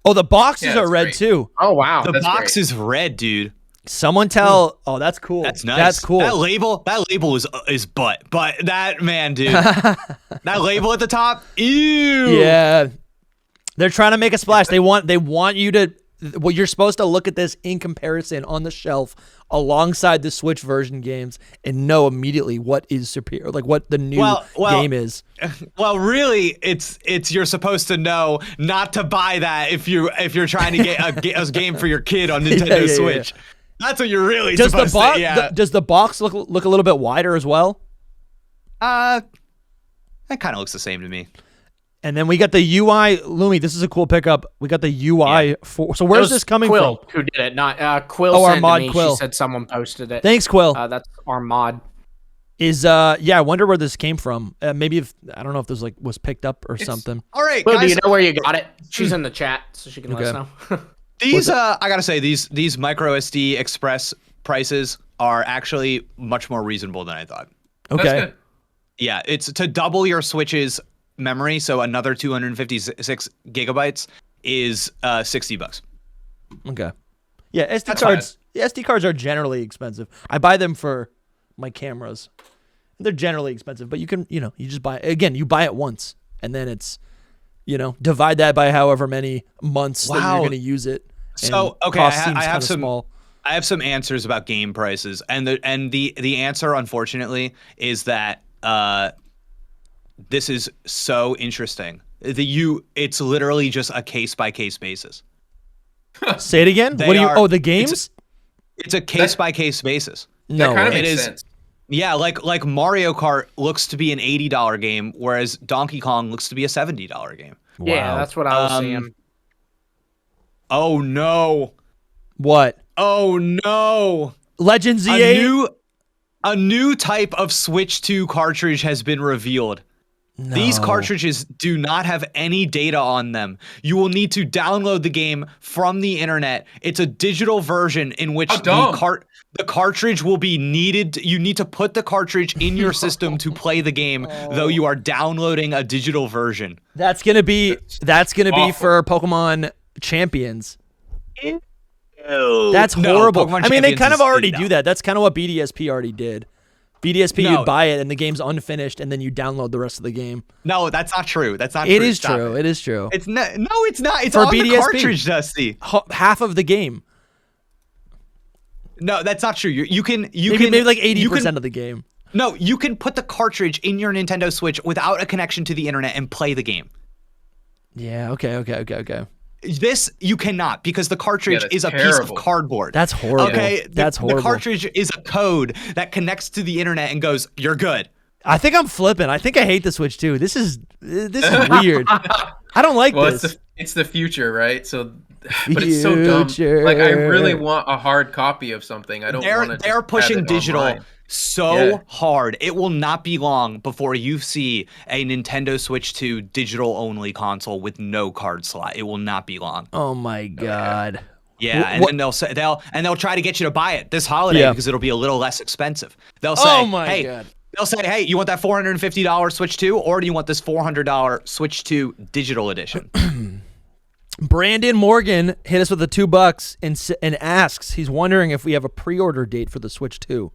A: Oh, the boxes are red
B: great.
A: too.
E: Oh wow.
F: The
B: That's
F: box
B: great.
F: is red, dude.
A: Someone tell. Oh, that's cool.
F: That's nice.
A: That's cool.
F: That label is butt. But that man, dude. That label at the top. Ew.
A: Yeah. They're trying to make a splash. They want you to. Well, you're supposed to look at this in comparison on the shelf alongside the Switch version games and know immediately what is superior, like what the new game is.
F: Well, really, it's you're supposed to know not to buy that if you're trying to get a game for your kid on Nintendo Switch. Yeah. That's what you're really supposed to. Yeah.
A: Does the box look a little bit wider as well?
F: That kind of looks the same to me.
A: And then we got the UI. Lumi, this is a cool pickup. We got the UI for. So where's this coming
E: Quill
A: from?
E: who did it? Not Quill.
A: Oh, our
E: sent
A: mod
E: to me.
A: Quill.
E: She said someone posted it.
A: Thanks, Quill.
E: That's our mod.
A: I wonder where this came from. Maybe if I don't know if this was picked up or something.
F: All right,
E: Quill,
F: guys.
E: do you know where you got it? She's in the chat, so she can let us know.
F: These I gotta say these micro SD Express prices are actually much more reasonable than I thought.
A: Okay.
B: That's good.
F: Yeah, it's to double your Switch's memory, so another 256 gigabytes is $60.
A: Okay. Yeah, SD cards are generally expensive. I buy them for my cameras. They're generally expensive, but you can, you just buy again, you buy it once and then it's, divide that by however many months that you're going to use it.
F: So, okay,
A: I have some
F: small. I have some answers about game prices, and the answer, unfortunately, is that this is so interesting. It's literally just a case by case basis.
A: Say it again. The games?
F: It's a case by case basis.
A: No,
B: that kind of makes sense.
F: Yeah, like Mario Kart looks to be an $80 game, whereas Donkey Kong looks to be a $70 game.
A: Wow.
E: Yeah, that's what I was saying.
F: Oh no.
A: What?
F: Oh no.
A: Legends Z8?
F: A new type of Switch 2 cartridge has been revealed. No. These cartridges do not have any data on them. You will need to download the game from the internet. It's a digital version in which the cartridge will be needed. You need to put the cartridge in your system to play the game, though you are downloading a digital version.
A: That's gonna be for Pokemon Champions.
F: Ew.
A: That's horrible.
F: No,
A: I mean, they kind of already do that. That's kind of what BDSP already did. BDSP, you buy it and the game's unfinished, and then you download the rest of the game.
F: No, that's not true. That's not true.
A: It is true. It is true.
F: It's not. No, it's not. It's
A: for
F: on
A: BDSP,
F: the cartridge, Dusty.
A: Half of the game.
F: No, that's not true. You can
A: maybe like 80% of the game.
F: No, you can put the cartridge in your Nintendo Switch without a connection to the internet and play the game.
A: Yeah. Okay.
F: This you cannot, because the cartridge is a piece of cardboard.
A: That's horrible.
F: Okay,
A: that's horrible.
F: The cartridge is a code that connects to the internet and goes, "You're good."
A: I think I'm flipping. I think I hate the Switch too. This is weird. I don't like this.
B: It's the future, right? So, but it's so dumb. Like, I really want a hard copy of something. I don't want to.
F: They're pushing digital online. Hard. It will not be long before you see a Nintendo Switch 2 digital only console with no card slot. It will not be long.
A: Oh my god.
F: Yeah, and then they'll try to get you to buy it this holiday because it'll be a little less expensive. They'll say,
A: "Oh my god."
F: They'll say, "Hey, you want that $450 Switch 2, or do you want this $400 Switch 2 digital edition?"
A: Brandon Morgan hit us with the $2 and asks, he's wondering if we have a pre-order date for the Switch 2.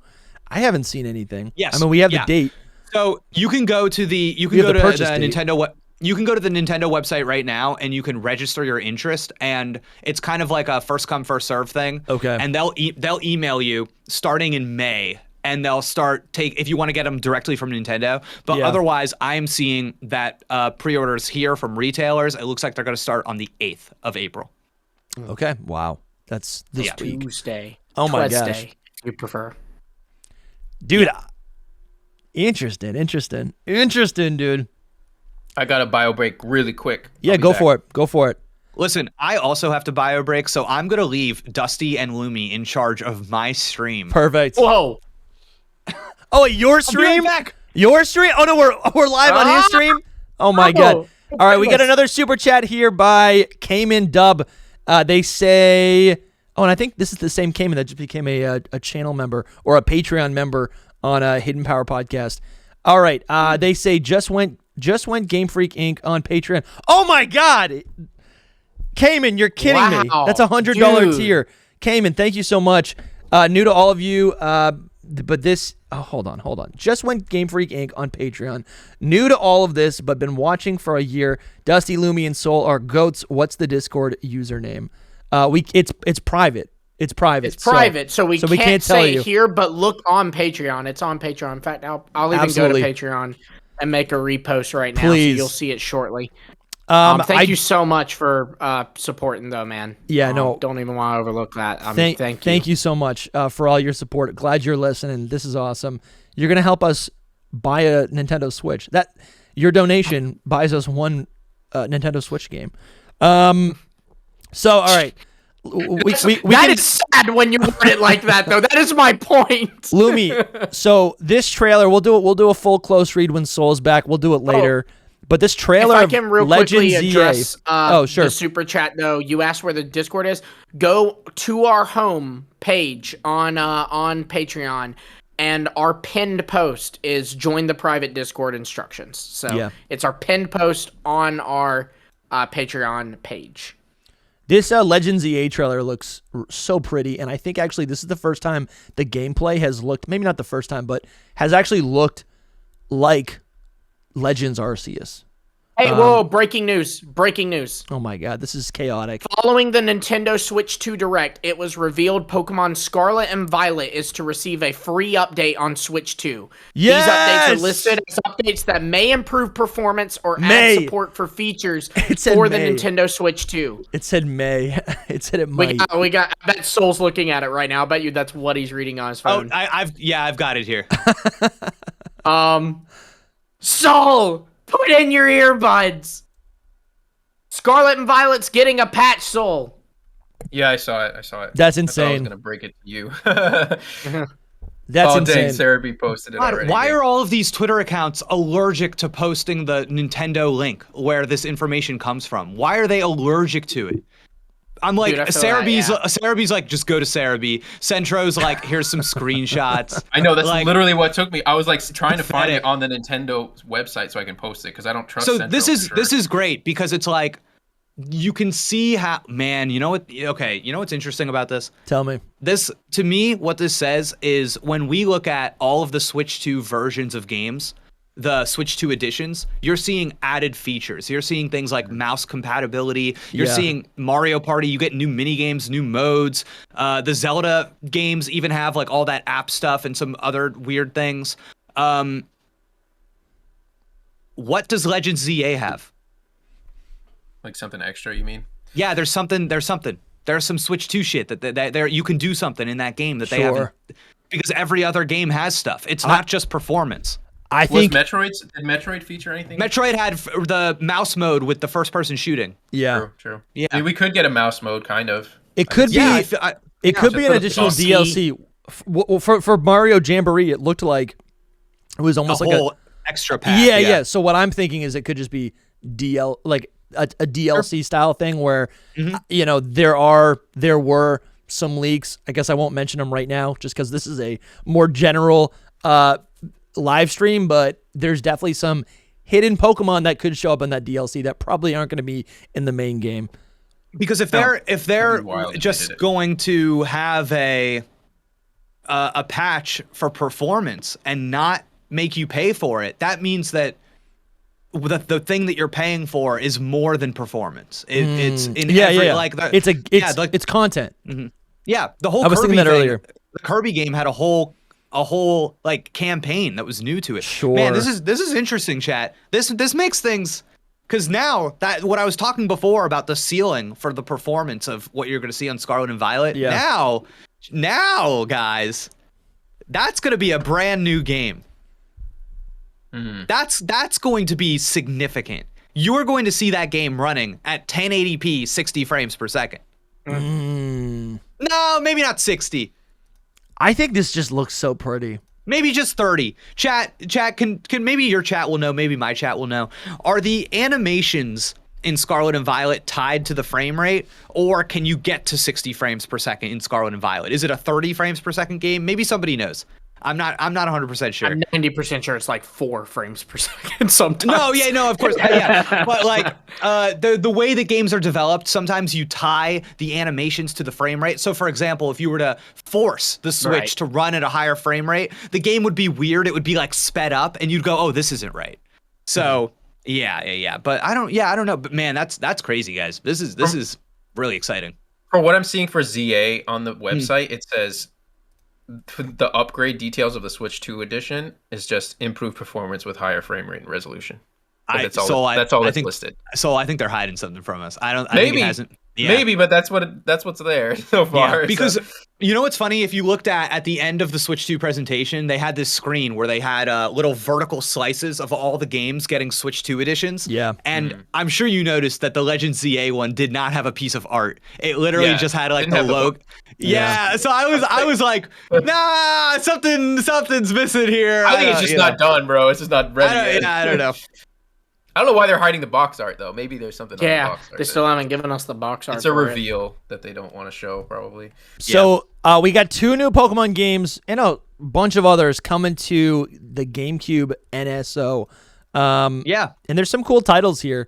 A: I haven't seen anything.
F: Yes.
A: I mean, we have the date.
F: So you can go to the Nintendo website right now, and you can register your interest, and it's kind of like a first come first serve thing.
A: Okay.
F: And they'll email you starting in May, and they'll if you want to get them directly from Nintendo. But otherwise, I'm seeing that pre-orders here from retailers. It looks like they're going to start on the 8th of April.
A: Okay. Wow. That's this week.
E: Tuesday.
A: Oh my
E: Tuesday,
A: gosh.
E: if you prefer.
A: Dude, interesting, dude.
B: I got a bio break really quick.
A: Yeah, go for it.
F: Listen, I also have to bio break, so I'm going to leave Dusty and Lumi in charge of my stream.
A: Perfect.
E: Whoa.
A: Oh, your stream?
F: Back.
A: Your stream? Oh, no, we're live on his stream? Oh, my God. All right, we got another super chat here by Cayman Dub. They say, Oh, and I think this is the same Cayman that just became a channel member or a Patreon member on a Hidden Power podcast. All right, they say just went Game Freak Inc. on Patreon. Oh my God, Cayman, you're kidding me. That's $100 tier. Cayman, thank you so much. New to all of you, but this. Oh, hold on. Just went Game Freak Inc. on Patreon. New to all of this, but been watching for a year. Dusty, Lumi, and Soul are goats. What's the Discord username? It's private. It's private.
E: So we can't say it here, but look on Patreon. It's on Patreon. In fact, I'll even go to Patreon and make a repost right now.
A: Please.
E: So you'll see it shortly. Thank you so much for supporting, though, man.
A: Yeah, no.
E: Don't even want to overlook that.
A: Thank you. Thank you so much for all your support. Glad you're listening. This is awesome. You're going to help us buy a Nintendo Switch. Your donation buys us one Nintendo Switch game. So, all right.
E: That is sad when you word it like that, though. That is my point.
A: Lumi, so this trailer, we'll do a full close read when Soul's back. We'll do it later. But this trailer,
E: if I can real quickly address
A: sure.
E: the super chat, though, you asked where the Discord is. Go to our home page on Patreon, and our pinned post is join the private Discord instructions. So it's our pinned post on our Patreon page.
A: This Legends EA trailer looks so pretty, and I think actually this is the first time the gameplay has looked, maybe not the first time, but has actually looked like Legends Arceus.
E: Hey, whoa, breaking news.
A: Oh my God, this is chaotic.
E: Following the Nintendo Switch 2 Direct, it was revealed Pokemon Scarlet and Violet is to receive a free update on Switch 2.
A: Yes!
E: These updates are listed as updates that may improve performance or add support for features for the Nintendo Switch 2.
A: It said May. It said it might.
E: We got. I bet Soul's looking at it right now. I bet you that's what he's reading on his phone.
F: Oh, I've got it here.
E: Soul, put in your earbuds. Scarlet and Violet's getting a patch, Soul.
B: Yeah, I saw it.
A: That's
B: I
A: insane.
B: was gonna break it to you.
A: That's insane.
B: Dang, Sarah B posted it already.
F: Why are all of these Twitter accounts allergic to posting the Nintendo link where this information comes from? Why are they allergic to it? I'm like, Sarah B's like, just go to Sarah B. Centro's like, here's some screenshots.
B: I know, that's like, literally what took me. I was like trying to find it on the Nintendo website so I can post it because I don't trust Centro.
F: So this is great because it's like, you can see how, man, you know what? Okay, you know what's interesting about this?
A: Tell me.
F: This, to me, what this says is when we look at all of the Switch 2 versions of games, the Switch 2 editions, you're seeing added features. You're seeing things like mouse compatibility. You're seeing Mario Party. You get new mini games, new modes. The Zelda games even have like all that app stuff and some other weird things. What does Legends ZA have?
B: Like something extra, you mean?
F: Yeah, there's something. There's some Switch 2 shit that you can do something in that game that they haven't. Because every other game has stuff. It's not just performance.
A: I think
B: did Metroid feature anything?
F: Metroid had the mouse mode with the first person shooting.
A: Yeah.
B: True. Yeah. I mean, we could get a mouse mode, kind of.
A: It could be. It could be an additional DLC. For Mario Jamboree, it looked like it was almost like
F: a extra pack.
A: Yeah. So what I'm thinking is it could just be a DLC style thing where you know there were some leaks. I guess I won't mention them right now just because this is a more general live stream, but there's definitely some hidden Pokemon that could show up in that DLC that probably aren't going to be in the main game.
F: Because if they're just going to have a patch for performance and not make you pay for it, that means that the thing that you're paying for is more than performance. It's in
A: it's content.
F: Mm-hmm. Yeah, the whole.
A: I was thinking that earlier.
F: The Kirby game had a whole like campaign that was new to it.
A: Sure.
F: Man, this is interesting, chat. This makes things, because now that what I was talking before about the ceiling for the performance of what you're going to see on Scarlet and Violet. Yeah. Now, guys, that's going to be a brand new game. Mm-hmm. That's going to be significant. You are going to see that game running at 1080p, 60 frames per second. No, maybe not 60.
A: I think this just looks so pretty.
F: Maybe just 30. Chat can maybe your chat will know, maybe my chat will know. Are the animations in Scarlet and Violet tied to the frame rate, or can you get to 60 frames per second in Scarlet and Violet? Is it a 30 frames per second game? Maybe somebody knows. I'm not 100% sure.
E: I'm 90% sure it's like 4 frames per second sometimes.
F: No, of course. Yeah. But like the way the games are developed, sometimes you tie the animations to the frame rate. So for example, if you were to force the Switch to run at a higher frame rate, the game would be weird. It would be like sped up and you'd go, "Oh, this isn't right." So, yeah. But I don't know. But man, that's crazy, guys. This is really exciting.
B: For what I'm seeing for ZA on the website, it says the upgrade details of the Switch 2 edition is just improved performance with higher frame rate and resolution. That's all that's listed.
F: So I think they're hiding something from us. I think it hasn't. Yeah.
B: Maybe, but that's what's there so far.
F: Yeah, because you know what's funny? If you looked at the end of the Switch 2 presentation, they had this screen where they had little vertical slices of all the games getting Switch 2 editions.
A: Yeah.
F: And I'm sure you noticed that the Legend ZA one did not have a piece of art. It literally just had like the logo. Yeah. So I was like, nah, something's missing here.
B: I think it's just not done, bro. It's just not ready.
F: I don't know.
B: I don't know why they're hiding the box art though. Maybe there's something on the box art.
E: They still haven't given us the box art.
B: It's a reveal that they don't want to show, probably.
A: So we got 2 new Pokemon games and a bunch of others coming to the GameCube NSO. And there's some cool titles here.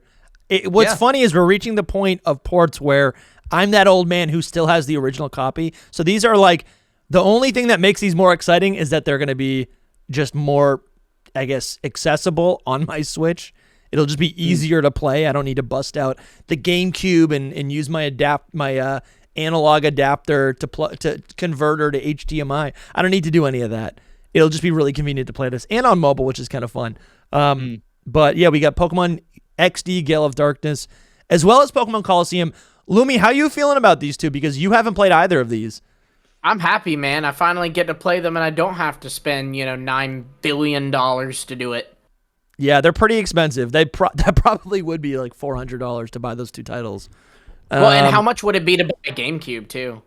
A: What's funny is we're reaching the point of ports where I'm that old man who still has the original copy. So these are like, the only thing that makes these more exciting is that they're going to be just more, I guess, accessible on my Switch. It'll just be easier to play. I don't need to bust out the GameCube and use my analog adapter to converter to HDMI. I don't need to do any of that. It'll just be really convenient to play this and on mobile, which is kind of fun. But yeah, we got Pokemon XD Gale of Darkness, as well as Pokemon Coliseum. Lumi, how are you feeling about these two? Because you haven't played either of these.
E: I'm happy, man. I finally get to play them, and I don't have to spend, $9 billion to do it.
A: Yeah, they're pretty expensive. That probably would be like $400 to buy those 2 titles.
E: Well, and how much would it be to buy a GameCube too?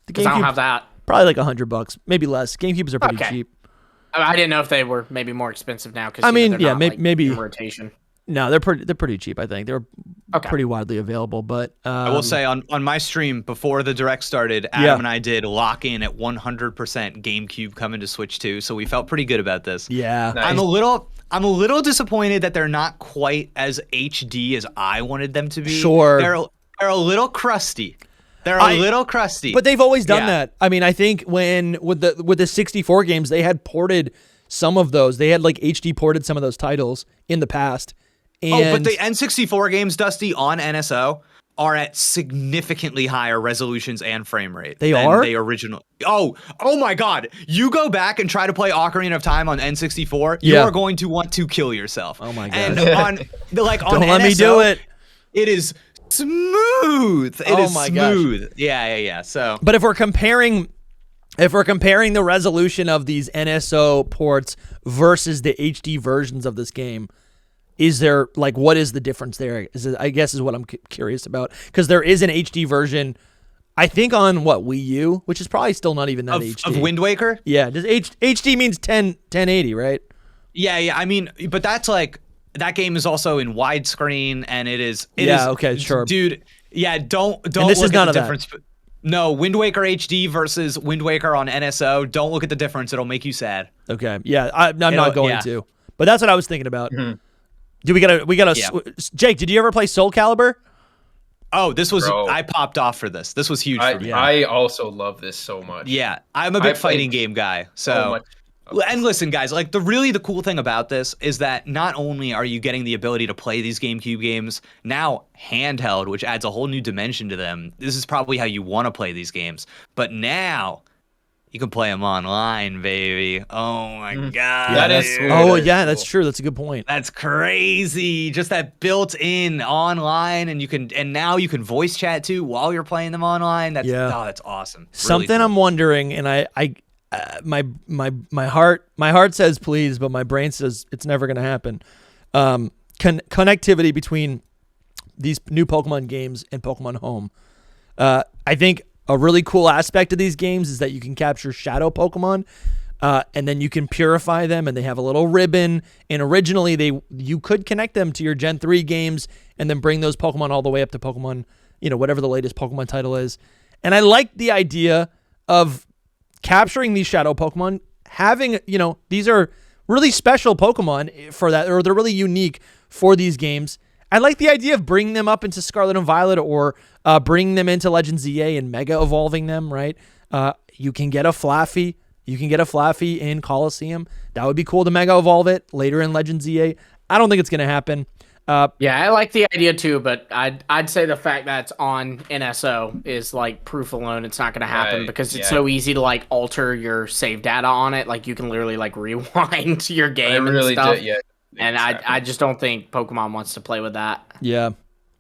E: Because I don't have that.
A: Probably like $100, maybe less. GameCubes are pretty cheap.
E: I didn't know if they were maybe more expensive now. Cause,
A: maybe
E: in rotation.
A: No, they're pretty cheap. I think they're pretty widely available. But
F: I will say on my stream before the direct started, Adam and I did lock in at 100% GameCube coming to Switch 2, so we felt pretty good about this.
A: Yeah,
B: nice.
F: I'm a little disappointed that they're not quite as HD as I wanted them to be.
A: Sure,
F: they're a little crusty. But they've always done that.
A: I mean, I think with the 64 games, they had ported some of those. They had like HD ported some of those titles in the past.
F: But the N64 games, Dusty, on NSO are at significantly higher resolutions and frame rate.
A: They are?
F: The original. Oh my God. You go back and try to play Ocarina of Time on N64, you are going to want to kill yourself.
A: Oh my God.
F: And on
A: Don't
F: NSO,
A: let me do it.
F: It is smooth. It is smooth.
A: Gosh.
F: Yeah. So,
A: but if we're comparing the resolution of these NSO ports versus the HD versions of this game, is there what is the difference there? I guess is what I'm curious about, because there is an HD version, I think on Wii U, which is probably still not even that HD.
F: Of Wind Waker?
A: Yeah. Does HD means 1080, right?
F: Yeah. I mean, but that's that game is also in widescreen, and it is.
A: Okay, sure,
F: dude. Yeah, don't.
A: And this
F: look
A: is none
F: at the
A: of
F: difference.
A: that.
F: No, Wind Waker HD versus Wind Waker on NSO. Don't look at the difference; it'll make you sad.
A: Okay, yeah, I'm not going to. But that's what I was thinking about. Mm-hmm. We gotta. Jake, did you ever play Soul Calibur?
F: Oh, this was. Bro, I popped off for this. This was huge for me.
B: I also love this so much.
F: Yeah, I'm a big fighting game guy. So. And listen, guys, the cool thing about this is that not only are you getting the ability to play these GameCube games now handheld, which adds a whole new dimension to them. This is probably how you want to play these games. But now you can play them online, baby. Oh my God.
B: That is cool.
A: Oh yeah, that's true. That's a good point.
F: That's crazy. Just that built-in online, and now you can voice chat too while you're playing them online. That's awesome.
A: Something really cool. I'm wondering, and my heart says please, but my brain says it's never going to happen. Connectivity between these new Pokemon games and Pokemon Home. I think a really cool aspect of these games is that you can capture shadow Pokemon, and then you can purify them, and they have a little ribbon. And originally, you could connect them to your Gen 3 games and then bring those Pokemon all the way up to Pokemon, whatever the latest Pokemon title is. And I like the idea of capturing these shadow Pokemon, having, these are really special Pokemon for that, or they're really unique for these games. I like the idea of bringing them up into Scarlet and Violet, or bringing them into Legends ZA and Mega Evolving them, right? You can get a Flaffy. You can get a Flaffy in Coliseum. That would be cool to Mega Evolve it later in Legends ZA. I don't think it's going to happen.
E: Yeah, I like the idea too, but I'd say the fact that it's on NSO is like proof alone it's not going to happen, because it's so easy to like alter your save data on it. Like you can literally like rewind your game and stuff. And I just don't think Pokemon wants to play with that.
A: Yeah.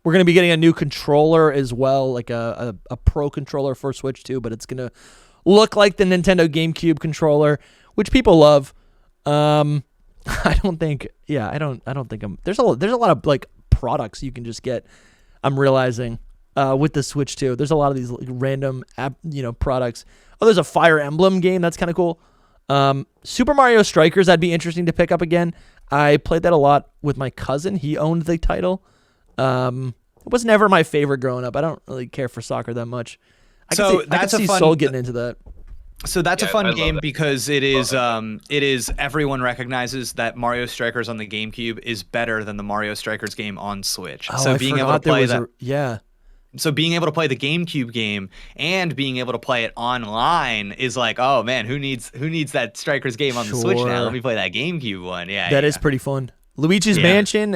A: We're going to be getting a new controller as well, like a Pro controller for Switch 2, but it's going to look like the Nintendo GameCube controller, which people love. I don't think there's a lot of like products you can just get. I'm realizing with the Switch 2, there's a lot of these like, random products. Oh, there's a Fire Emblem game that's kind of cool. Super Mario Strikers, that'd be interesting to pick up again. I played that a lot with my cousin. He owned the title. It was never my favorite growing up. I don't really care for soccer that much. I can see Soul getting into that.
F: So that's a fun game because it is everyone recognizes that Mario Strikers on the GameCube is better than the Mario Strikers game on Switch.
A: So being able to play that,
F: So being able to play the GameCube game and being able to play it online is like, oh man, who needs that Strikers game on the Switch now? Let me play that GameCube one. Yeah,
A: that is pretty fun. Luigi's Mansion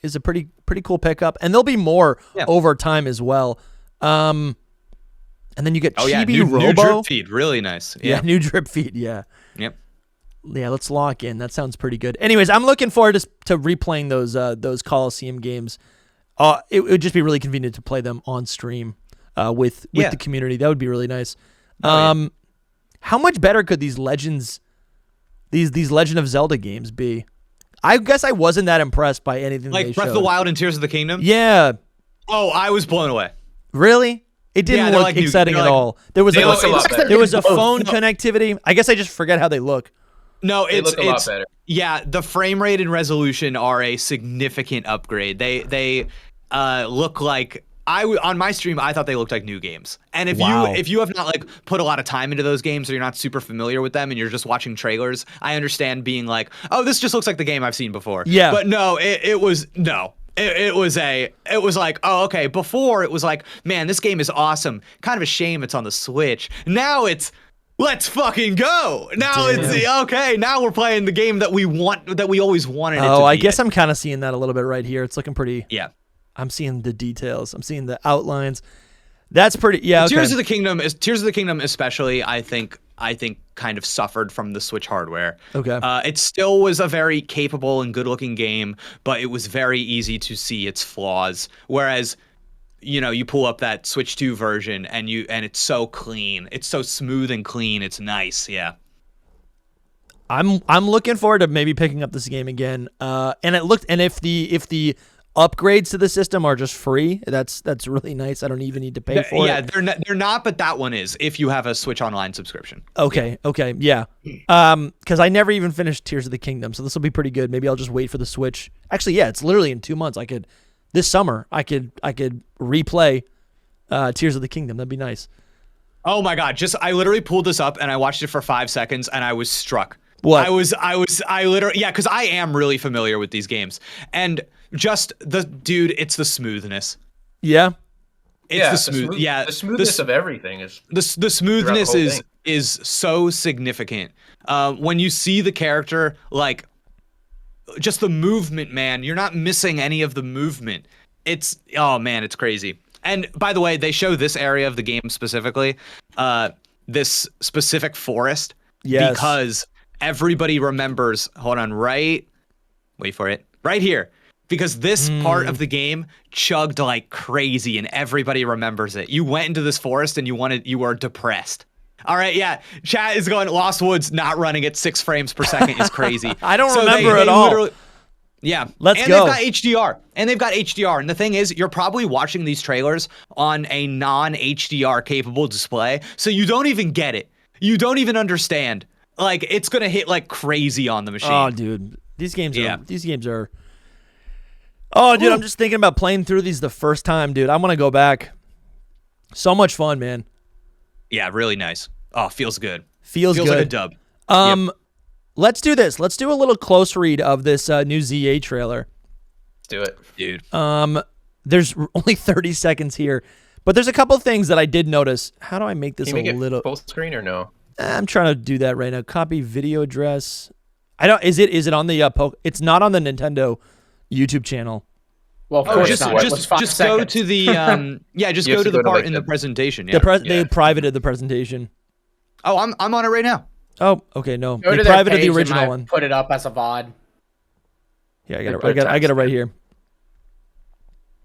A: is a pretty cool pickup, and there'll be more over time as well. And then you get Chibi Robo.
F: New drip feed, really nice.
A: Yeah, new drip feed, yeah.
F: Yep.
A: Yeah, let's lock in. That sounds pretty good. Anyways, I'm looking forward to replaying those Coliseum games. It would just be really convenient to play them on stream with the community. That would be really nice. How much better could these Legend of Zelda games be? I guess I wasn't that impressed by anything
F: like
A: they
F: Breath
A: showed.
F: of the Wild and Tears of the Kingdom?
A: Yeah.
F: Oh, I was blown away.
A: Really? It didn't look exciting at all. There was a phone connectivity. I guess I just forget how they look.
F: No,
B: they look a lot better.
F: Yeah, the frame rate and resolution are a significant upgrade. They look like on my stream I thought they looked like new games. And if you have not like put a lot of time into those games, or you're not super familiar with them and you're just watching trailers, I understand being like, oh, this just looks like the game I've seen before.
A: Yeah.
F: But no, it was no. It was like, oh, okay. Before it was like, man, this game is awesome. Kind of a shame it's on the Switch. Now it's, let's fucking go. Now it's okay. Now we're playing the game that we always wanted it to be.
A: Oh, I guess I'm kind of seeing that a little bit right here. It's looking pretty.
F: Yeah.
A: I'm seeing the details. I'm seeing the outlines. That's pretty. Yeah. Okay.
F: Tears of the Kingdom, especially, I think kind of suffered from the Switch hardware.
A: Okay.
F: It still was a very capable and good-looking game, but it was very easy to see its flaws. Whereas, you pull up that Switch 2 version and it's so clean. It's so smooth and clean. It's nice. Yeah.
A: I'm looking forward to maybe picking up this game again. And if the upgrades to the system are just free, that's really nice. I don't even need to pay for it.
F: Yeah, they're not, but that one is if you have a Switch Online subscription.
A: Okay, yeah. Because I never even finished Tears of the Kingdom, so this will be pretty good. Maybe I'll just wait for the Switch. Actually, yeah, it's literally in 2 months. This summer I could replay Tears of the Kingdom. That'd be nice.
F: Oh my God! I literally pulled this up and I watched it for 5 seconds and I was struck.
A: What?
F: I literally, yeah, because I am really familiar with these games. And just it's the smoothness.
A: Yeah.
F: It's the
B: smoothness of everything is
F: the smoothness is so significant. When you see the character, like just the movement, man, you're not missing any of the movement. It's crazy. And by the way, they show this area of the game specifically, this specific forest, because everybody remembers, wait for it, right here. Because this part of the game chugged like crazy and everybody remembers it. You went into this forest and you were depressed. All right, yeah. Chat is going, Lost Woods not running at 6 frames per second is crazy.
A: I don't remember at all.
F: Yeah.
A: Let's go.
F: And they've got HDR. And the thing is, you're probably watching these trailers on a non-HDR capable display, so you don't even get it. You don't even understand. Like, it's going to hit like crazy on the machine.
A: Oh, dude. These games are Oh, dude, I'm just thinking about playing through these the first time, dude. I want to go back. So much fun, man.
F: Yeah, really nice. Oh, feels good.
A: Feels good.
F: Like a dub.
A: Let's do this. Let's do a little close read of this new ZA trailer.
B: Let's do it,
F: dude.
A: There's only 30 seconds here, but there's a couple things that I did notice. How do I make this
B: Can you
A: a little
B: full screen or no?
A: I'm trying to do that right now. Copy video address. I don't. Is it on the It's not on the Nintendo YouTube channel.
E: Well, of course
F: just go to the just go to the part in the presentation. Yeah.
A: They privated the presentation.
F: Oh, I'm on it right now.
A: Oh, okay, no.
E: Go
A: They
E: to their
A: privated the
E: page
A: original
E: and
A: one.
E: put it up as a VOD.
A: Yeah, I got it right here.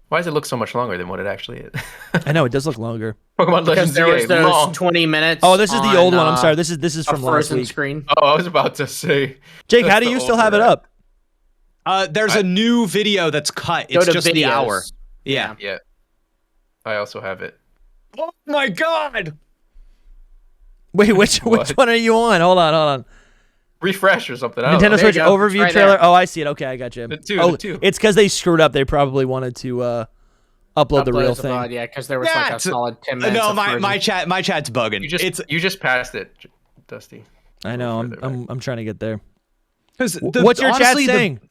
B: Why does it look so much longer than what it actually is?
A: I know it does look longer.
B: Pokemon Legends
E: There was
B: ZA,
E: those
B: long.
E: 20 minutes.
A: Oh, this is the old one. I'm
E: on,
A: sorry. This is from last week.
E: screen.
B: Oh, I was about to say.
A: Jake, how do you still have it up?
F: There's a new video that's cut. It's just the hour. Yeah.
B: Yeah. I also have it.
F: Oh my god.
A: Wait, which one are you on? Hold on.
B: Refresh or something. I don't
A: Nintendo
B: know.
A: Switch overview
E: Right
A: trailer.
E: there.
A: Oh, I see it. Okay, I got you.
B: The two.
A: It's because they screwed up. They probably wanted to upload the real
E: as a
A: thing.
E: VOD, yeah, because there was like a solid 10 minutes.
F: No,
E: of
F: my chat's bugging.
B: You just passed it, Dusty.
A: I know. I'm trying to get there.
F: What's
A: What's your chat saying?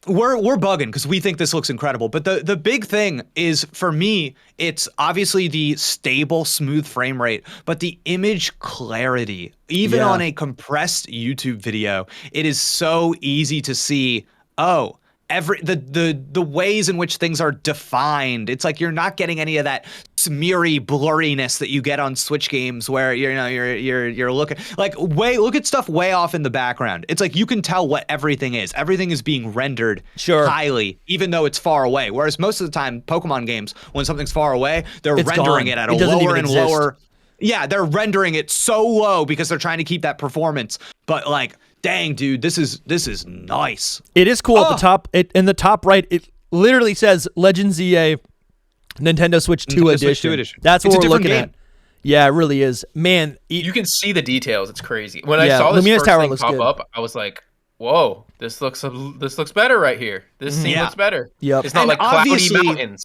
F: We're bugging because we think this looks incredible. But the big thing is, for me, it's obviously the stable, smooth frame rate, but the image clarity. Even on a compressed YouTube video, it is so easy to see, the ways in which things are defined. It's like you're not getting any of that smeary blurriness that you get on Switch games where you're looking look at stuff way off in the background. It's like you can tell what everything is. Everything is being rendered highly, even though it's far away. Whereas most of the time, Pokemon games, when something's far away, they're rendering it at a lower and lower. Yeah, they're rendering it so low because they're trying to keep that performance. But like, dang, dude, this is nice.
A: It is cool at the top. In the top right, it literally says Legend ZA Nintendo Switch 2 edition. That's what we're looking at. Yeah, it really is. Man,
B: you can see the details. It's crazy. When I saw this first thing pop up, I was like, "Whoa, this looks better right here. This scene looks better."
A: Yep.
B: It's not like cloudy mountains.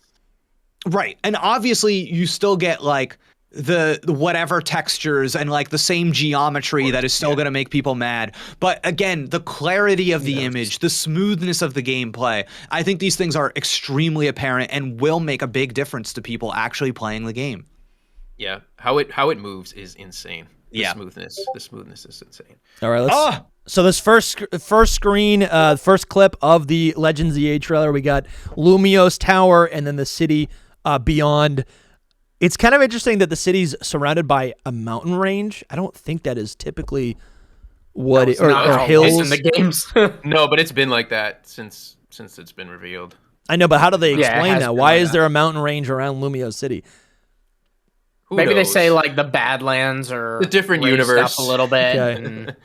F: Right, and obviously you still get like the whatever textures and like the same geometry that is still going to make people mad. But again, the clarity of the image, the smoothness of the gameplay, I think these things are extremely apparent and will make a big difference to people actually playing the game.
B: Yeah, how it moves is insane. The smoothness is insane.
A: All right, let's so this first screen, first clip of the Legends ZA trailer, we got Lumiose Tower and then the city beyond. It's kind of interesting that the city's surrounded by a mountain range. I don't think that is typically what or hills
E: in the games.
B: No, but it's been like that since it's been revealed.
A: I know, but how do they explain that? Why is there a mountain range around Lumiose City?
E: Maybe they say like the Badlands or
B: a different universe
E: a little bit.
A: Okay.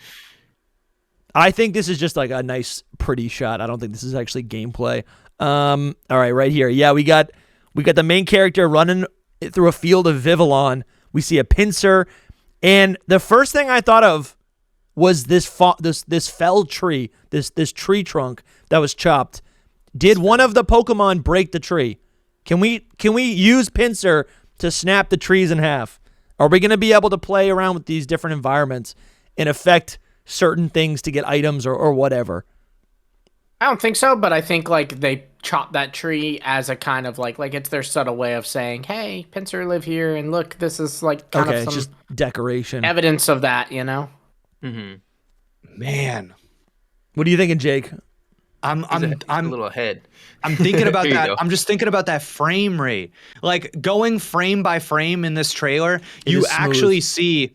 A: I think this is just like a nice, pretty shot. I don't think this is actually gameplay. All right here. Yeah, we got the main character running through a field of Vivillon. We see a pincer, and the first thing I thought of was this fell tree, this tree trunk that was chopped. Did one of the Pokemon break the tree? Can we use pincer to snap the trees in half? Are we going to be able to play around with these different environments and affect certain things to get items or whatever?
E: I don't think so, but I think like they chop that tree as a kind of like it's their subtle way of saying, "Hey, pincer live here, and look, this is like kind of some
A: just decoration,
E: evidence of that," you know.
B: Mm-hmm.
F: Man,
A: what are you thinking, Jake?
B: I'm a little ahead.
F: I'm thinking about that. I'm just thinking about that frame rate. Like going frame by frame in this trailer, you actually see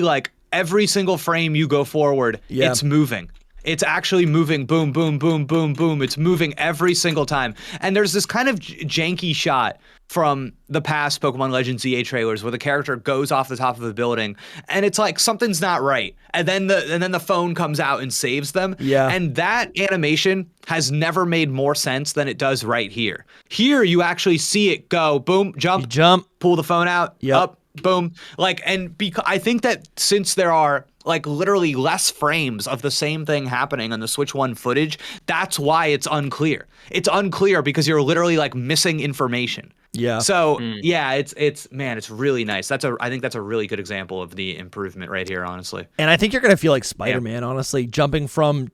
F: like every single frame you go forward, it's moving. It's actually moving, boom, boom, boom, boom, boom. It's moving every single time. And there's this kind of janky shot from the past Pokemon Legends ZA trailers where the character goes off the top of a building and it's like something's not right. And then the phone comes out and saves them.
A: Yeah.
F: And that animation has never made more sense than it does right here. Here you actually see it go, boom, jump,
A: pull
F: the phone out, up, boom. Like, and because I think that since there are like literally less frames of the same thing happening on the Switch 1 footage. That's why it's unclear. It's unclear because you're literally like missing information.
A: Yeah.
F: So yeah, it's really nice. I think that's a really good example of the improvement right here, honestly.
A: And I think you're gonna feel like Spider-Man, honestly, jumping from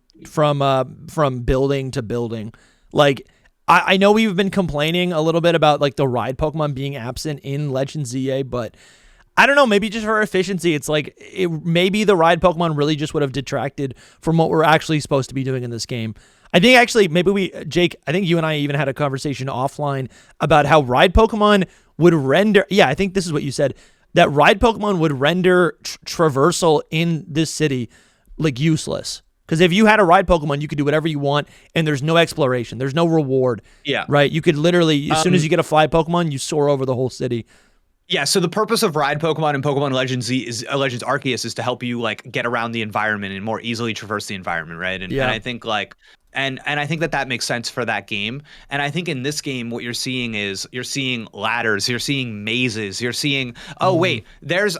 A: building to building. Like I know we've been complaining a little bit about like the ride Pokemon being absent in Legends ZA, but I don't know, maybe just for efficiency, it's like maybe the ride Pokemon really just would have detracted from what we're actually supposed to be doing in this game. I think actually maybe Jake, I think you and I even had a conversation offline about how ride Pokemon would render. Yeah, I think this is what you said, that ride Pokemon would render traversal in this city like useless. Because if you had a ride Pokemon, you could do whatever you want, and there's no exploration, there's no reward. Yeah. Right? You could literally, as soon as you get a fly Pokemon, you soar over the whole city.
F: Yeah, so the purpose of ride Pokemon in Pokemon Legends Legends Arceus is to help you like get around the environment and more easily traverse the environment, right? And I think like and I think that makes sense for that game. And I think in this game, what you're seeing is you're seeing ladders, you're seeing mazes, you're seeing wait,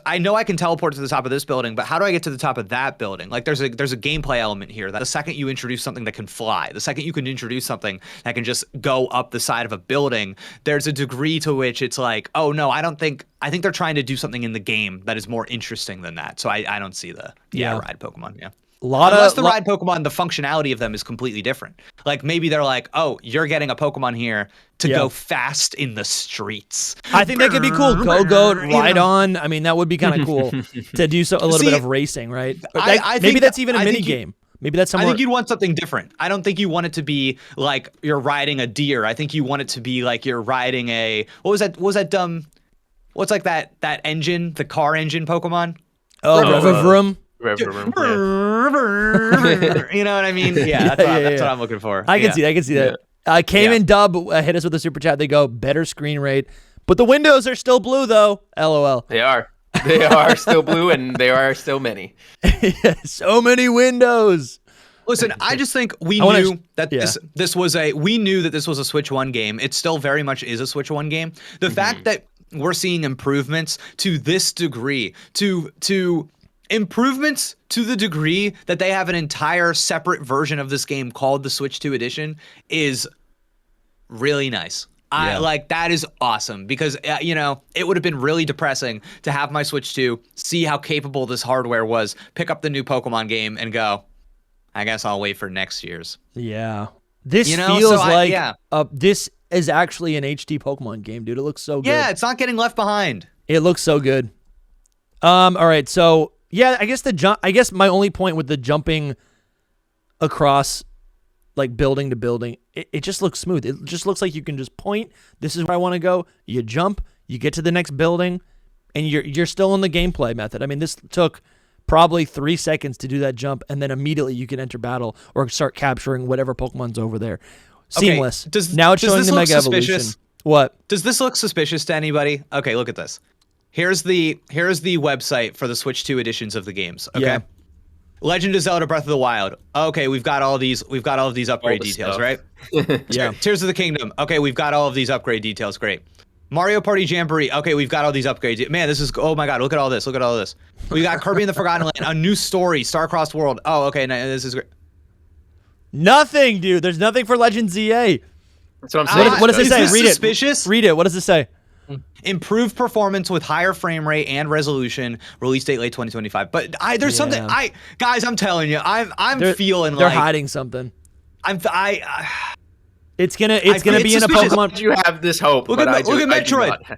F: I know I can teleport to the top of this building, but how do I get to the top of that building? Like there's a gameplay element here that the second you introduce something that can fly, the second you can introduce something that can just go up the side of a building, there's a degree to which it's like, oh no, I think they're trying to do something in the game that is more interesting than that. So I don't see the ride Pokemon. Yeah. Unless the ride Pokemon, the functionality of them is completely different. Like maybe they're like, oh, you're getting a Pokemon here to go fast in the streets.
A: I think that could be cool. Gogoat, ride on. I mean, that would be kind of cool to do a little bit of racing, right? Maybe that's even a mini game. Maybe that's somewhere.
F: I think you'd want something different. I don't think you want it to be like you're riding a deer. I think you want it to be like you're riding a what's like that engine, the car engine Pokemon?
A: Oh, Vroom.
F: You know what I mean? Yeah, that's what I'm looking for.
A: I can see that. Cayman Dub hit us with a super chat. They go, better screen rate, but the windows are still blue though. LOL.
B: They are still blue, and there are still many.
A: So many windows.
F: Listen, I just think we knew that this was a Switch 1 game. It still very much is a Switch 1 game. The fact that we're seeing improvements to this degree, to improvements to the degree that they have an entire separate version of this game called the Switch 2 edition is really nice. Like that is awesome because it would have been really depressing to have my Switch 2 see how capable this hardware was, pick up the new Pokemon game and go, I guess I'll wait for next year's.
A: Yeah. This feels like this is actually an HD Pokemon game, dude. It looks so good.
F: Yeah, it's not getting left behind.
A: It looks so good. All right, so yeah, I guess my only point with the jumping across like building to building, it just looks smooth. It just looks like you can just point, this is where I want to go. You jump, you get to the next building, and you're still in the gameplay method. I mean, this took probably 3 seconds to do that jump, and then immediately you can enter battle or start capturing whatever Pokemon's over there. Seamless.
F: Okay.
A: Now it's showing the Mega Evolution. What?
F: Does this look suspicious to anybody? Okay, look at this. Here's the website for the Switch 2 editions of the games. Okay. Yeah. Legend of Zelda Breath of the Wild. Okay, we've got all of these upgrade details, right?
A: Yeah.
F: Tears of the Kingdom. Okay, we've got all of these upgrade details. Great. Mario Party Jamboree. Okay, we've got all these upgrades. Man, this is, oh my God, look at all this. Look at all this. We got Kirby and the Forgotten Land, a new story, Star-Crossed World. Oh, okay, this is great.
A: Nothing, dude. There's nothing for Legend ZA.
B: That's what I'm saying.
A: What does it say? Read
F: suspicious?
A: It. Read it. What does it say?
F: Improved performance with higher frame rate and resolution. Release date late 2025. But there's something. Guys, I'm telling you, I'm feeling
A: they're
F: like
A: hiding something. It's gonna be in a Pokemon.
B: You have this hope.
F: Look at Metroid.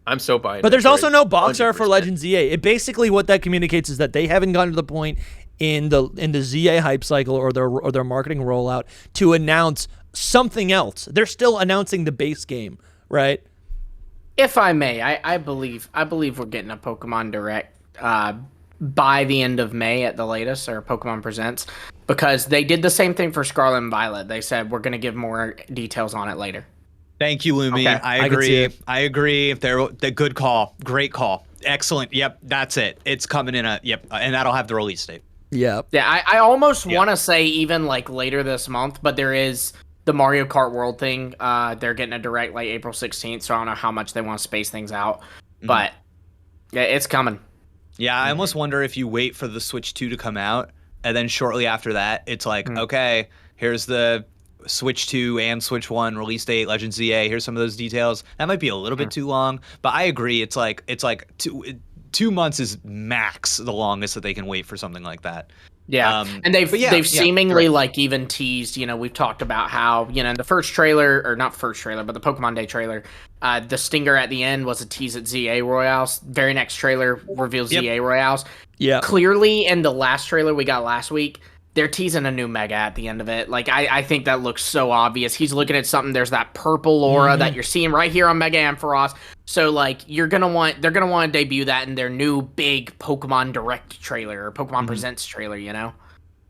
B: I'm so buying.
A: But there's also no box art for Legend ZA. It basically what that communicates is that they haven't gotten to the point in the ZA hype cycle or their marketing rollout to announce something else. They're still announcing the base game, right?
E: If I may, I believe we're getting a Pokemon Direct by the end of May at the latest, or Pokemon Presents, because they did the same thing for Scarlet and Violet. They said we're going to give more details on it later.
F: Thank you, Lumi.
E: Okay.
F: I agree. They're good call. Great call. Excellent. Yep, that's it. It's coming in and that'll have the release date.
A: Yeah.
E: Yeah, I almost want to say even like later this month, but there is the Mario Kart World thing. They're getting a Direct like April 16th, so I don't know how much they want to space things out. But yeah, it's coming.
F: Yeah, I almost wonder if you wait for the Switch 2 to come out, and then shortly after that, it's like, okay, here's the Switch 2 and Switch 1 release date, Legend ZA. Here's some of those details. That might be a little bit too long, but I agree. It's like 2 months is max the longest that they can wait for something like that.
E: Yeah, and they've seemingly like even teased. We've talked about how in the first trailer, or not first trailer, but the Pokemon Day trailer, the stinger at the end was a tease at ZA Royales. Very next trailer reveals ZA Royales. Yeah, clearly in the last trailer we got last week, they're teasing a new Mega at the end of it. Like I think that looks so obvious. He's looking at something. There's that purple aura that you're seeing right here on Mega Ampharos. So like they're gonna want to debut that in their new big Pokemon Direct trailer or Pokemon Presents trailer.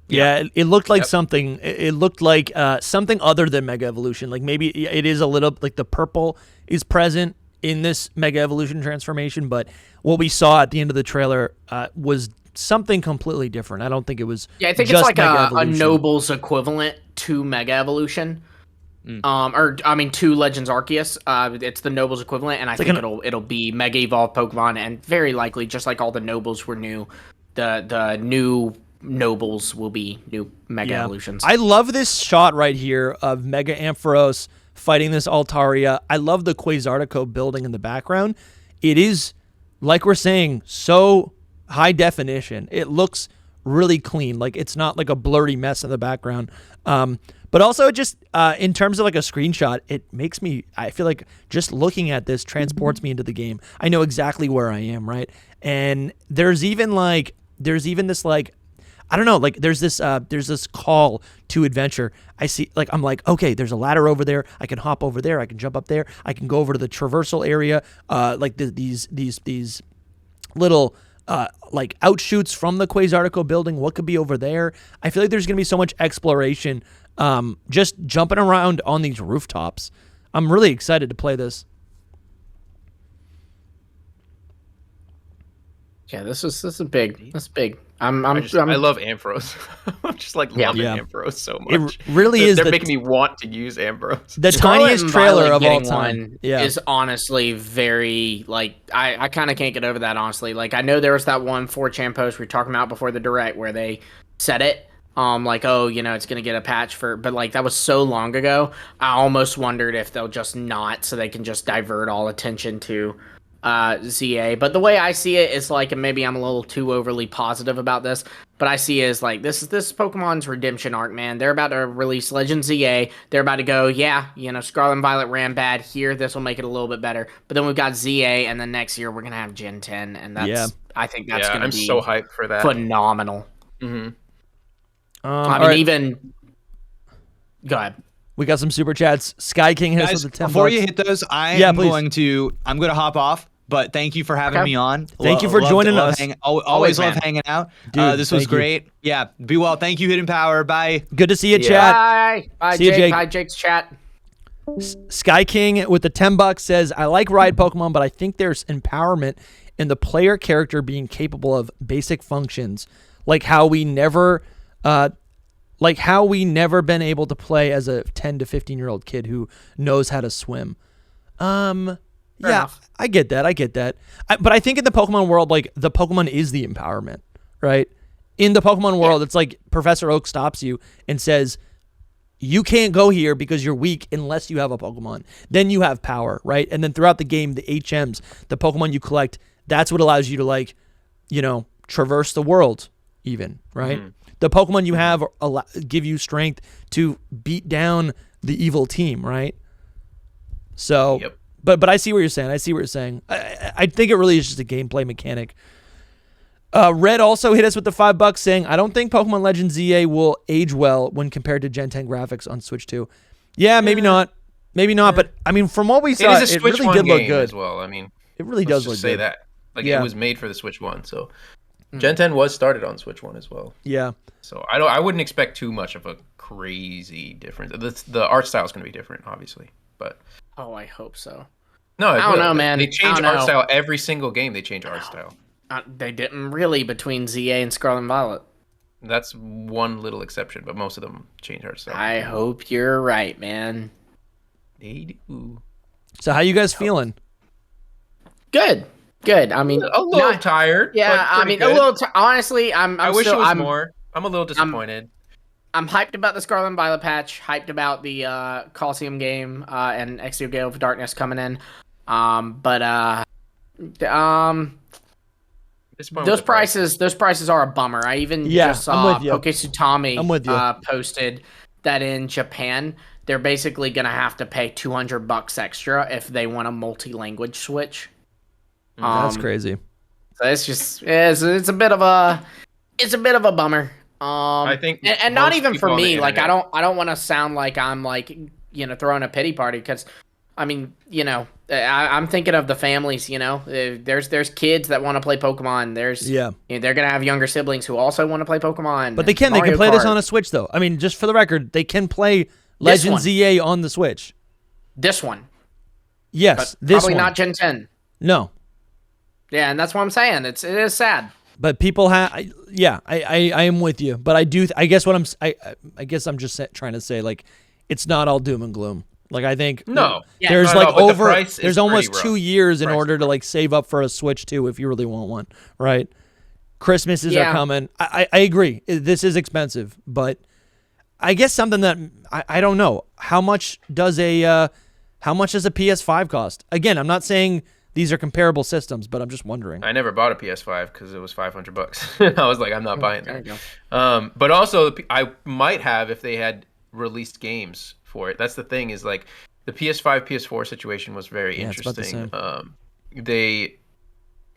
A: Yeah, it looked like something. It looked like something other than Mega Evolution. Like maybe it is a little like the purple is present in this Mega Evolution transformation, but what we saw at the end of the trailer was something completely different. I don't think it was.
E: Yeah, I think it's like a Nobles equivalent to Mega Evolution. To Legends Arceus. It's the Nobles equivalent, and I think it'll be Mega Evolved Pokemon, and very likely, just like all the Nobles were new, the new Nobles will be new Mega Evolutions.
A: I love this shot right here of Mega Ampharos fighting this Altaria. I love the Quasartico building in the background. It is, like we're saying, so high definition. It looks really clean. Like it's not like a blurry mess in the background. But also just in terms of like a screenshot, it makes me, I feel like just looking at this transports me into the game. I know exactly where I am, right? And there's even this like, I don't know, like there's this call to adventure. I see, like, I'm like, okay, there's a ladder over there. I can hop over there. I can jump up there. I can go over to the traversal area. Like these little like outshoots from the Quasartico building. What could be over there? I feel like there's going to be so much exploration just jumping around on these rooftops. I'm really excited to play this.
E: Yeah, this is big. That's big.
B: I love Ampharos. I'm just like loving Ampharos so much.
A: It really is.
B: They're making me want to use Ampharos.
A: The tiniest trailer of all time.
E: Is honestly very like I kind of can't get over that honestly. Like I know there was that one 4chan post we were talking about before the direct where they said it. Like, oh, it's gonna get a patch but like that was so long ago. I almost wondered if they'll just not, so they can just divert all attention to ZA. But the way I see it is like, and maybe I'm a little too overly positive about this, but I see it as like this Pokemon's redemption arc, man. They're about to release Legend ZA. They're about to go, Scarlet and Violet ran bad here. This will make it a little bit better. But then we've got ZA, and then next year we're gonna have Gen 10, and I think that's gonna be
B: so hyped for that.
E: Phenomenal.
B: Mm-hmm.
E: Even go ahead.
A: We got some super chats. Sky King has the 10
F: before you hit those, I'm going to hop off. But thank you for having me on.
A: Thank you for joining us.
F: Always love hanging out. Dude, this was great. Yeah, be well. Thank you, Hidden Power. Bye.
A: Good to see you, chat.
E: Bye,
A: see you, Jake.
E: Bye, Jake's chat.
A: Sky King with the $10 says, I like Ride Pokemon, but I think there's empowerment in the player character being capable of basic functions, like how we never been able to play as a 10 to 15-year-old kid who knows how to swim. Fair enough. I get that. But I think in the Pokemon world, like the Pokemon is the empowerment, right? In the Pokemon world, it's like Professor Oak stops you and says, you can't go here because you're weak unless you have a Pokemon. Then you have power, right? And then throughout the game, the HMs, the Pokemon you collect, that's what allows you to traverse the world even, right? Mm-hmm. The Pokemon you have give you strength to beat down the evil team, right? So... Yep. But I see what you're saying. I think it really is just a gameplay mechanic. Red also hit us with the $5 saying, I don't think Pokemon Legends ZA will age well when compared to Gen 10 graphics on Switch 2. Yeah, maybe not. But I mean, from what we saw, it really did look good.
B: As well. I mean,
A: it really does look good.
B: Say that. Like it was made for the Switch 1, so Gen 10 was started on Switch 1 as well.
A: Yeah.
B: So I wouldn't expect too much of a crazy difference. The art style is going to be different, obviously, but
E: I hope so.
B: No,
E: I don't know, man.
B: They change art style every single game. They change art style.
E: They didn't really between ZA and Scarlet and Violet.
B: That's one little exception, but most of them change art style.
E: I hope you're right, man.
B: They do.
A: So how you guys feeling?
E: Good. Good. I mean,
B: a little tired.
E: Yeah, I mean,
B: good.
E: a little. Honestly,
B: I wish it was more. I'm a little disappointed.
E: I'm hyped about the Scarlet and Violet patch. Hyped about the Coliseum game and Exio Gale of Darkness coming in. Those prices are a bummer. I even just saw Pokesutami posted that in Japan they're basically gonna have to pay $200 extra if they want a multi-language Switch.
A: That's crazy.
E: So it's a bit of a bummer.
B: I think,
E: and not even for me. Like I don't want to sound like I'm like throwing a pity party, because I mean I'm thinking of the families. There's kids that want to play Pokemon. They're gonna have younger siblings who also want to play Pokemon.
A: But they can play this on a Switch though. I mean, just for the record, they can play Legend ZA on the Switch.
E: This one.
A: Yes,
E: but probably not Gen 10.
A: No.
E: Yeah, and that's what I'm saying. It is sad.
A: But people have, I am with you. But I guess I'm just trying to say, like, it's not all doom and gloom. Like, I think there's there's almost 2 years in order to like save up for a Switch 2 if you really want one, right? Christmases are coming. I agree. This is expensive, but I guess something that I don't know. How much does a PS5 cost? Again, I'm not saying these are comparable systems, but I'm just wondering.
B: I never bought a PS5 because it was $500. I was like, I'm not buying that. But also, I might have if they had released games for it. That's the thing, is like the PS5, PS4 situation was very interesting.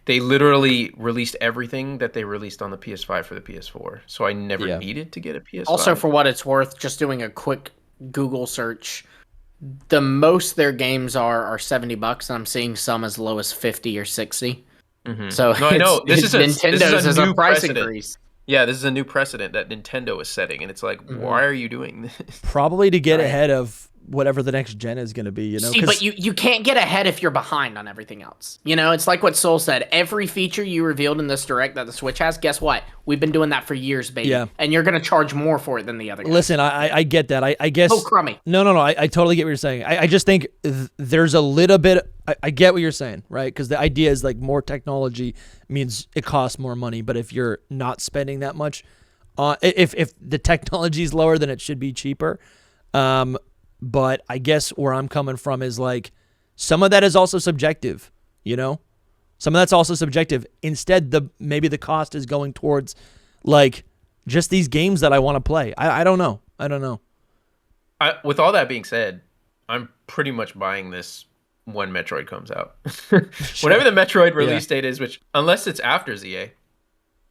B: They literally released everything that they released on the PS5 for the PS4. So I never needed to get a PS5.
E: Also, for what it's worth, just doing a quick Google search, the most their games are $70, and I'm seeing some as low as 50 or 60.
B: Mm-hmm.
E: So
B: no, I know
E: Nintendo's is a price increase.
B: Yeah, this is a new precedent that Nintendo is setting, and it's like, why are you doing this?
A: Probably to get ahead of whatever the next gen is going to be,
E: See, but you can't get ahead if you're behind on everything else. It's like what Soul said. Every feature you revealed in this Direct that the Switch has, guess what? We've been doing that for years, baby. Yeah. And you're going to charge more for it than the other guys.
A: Listen, I get that. I guess...
E: Oh, crummy.
A: No. I totally get what you're saying. I just think there's a little bit... I get what you're saying, right? Because the idea is like more technology means it costs more money, but if you're not spending that much... if the technology is lower, then it should be cheaper. But I guess where I'm coming from is like some of that is also subjective, Some of that's also subjective. Instead, maybe the cost is going towards like just these games that I want to play. I don't know.
B: With all that being said, I'm pretty much buying this when Metroid comes out. Whatever the Metroid release date is, which unless it's after ZA,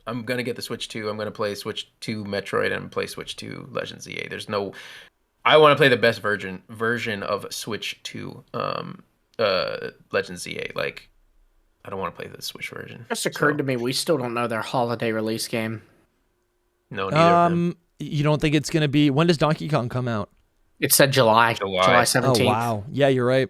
B: I'm going to get the Switch 2. I'm going to play Switch 2 Metroid and play Switch 2 Legend ZA. I want to play the best version of Switch 2 Legend ZA. Like, I don't want to play the Switch version.
E: It just occurred to me, we still don't know their holiday release game.
B: No, neither of them.
A: You don't think it's going to be... When does Donkey Kong come out?
E: It said July 17th.
A: Oh, wow. Yeah, you're right.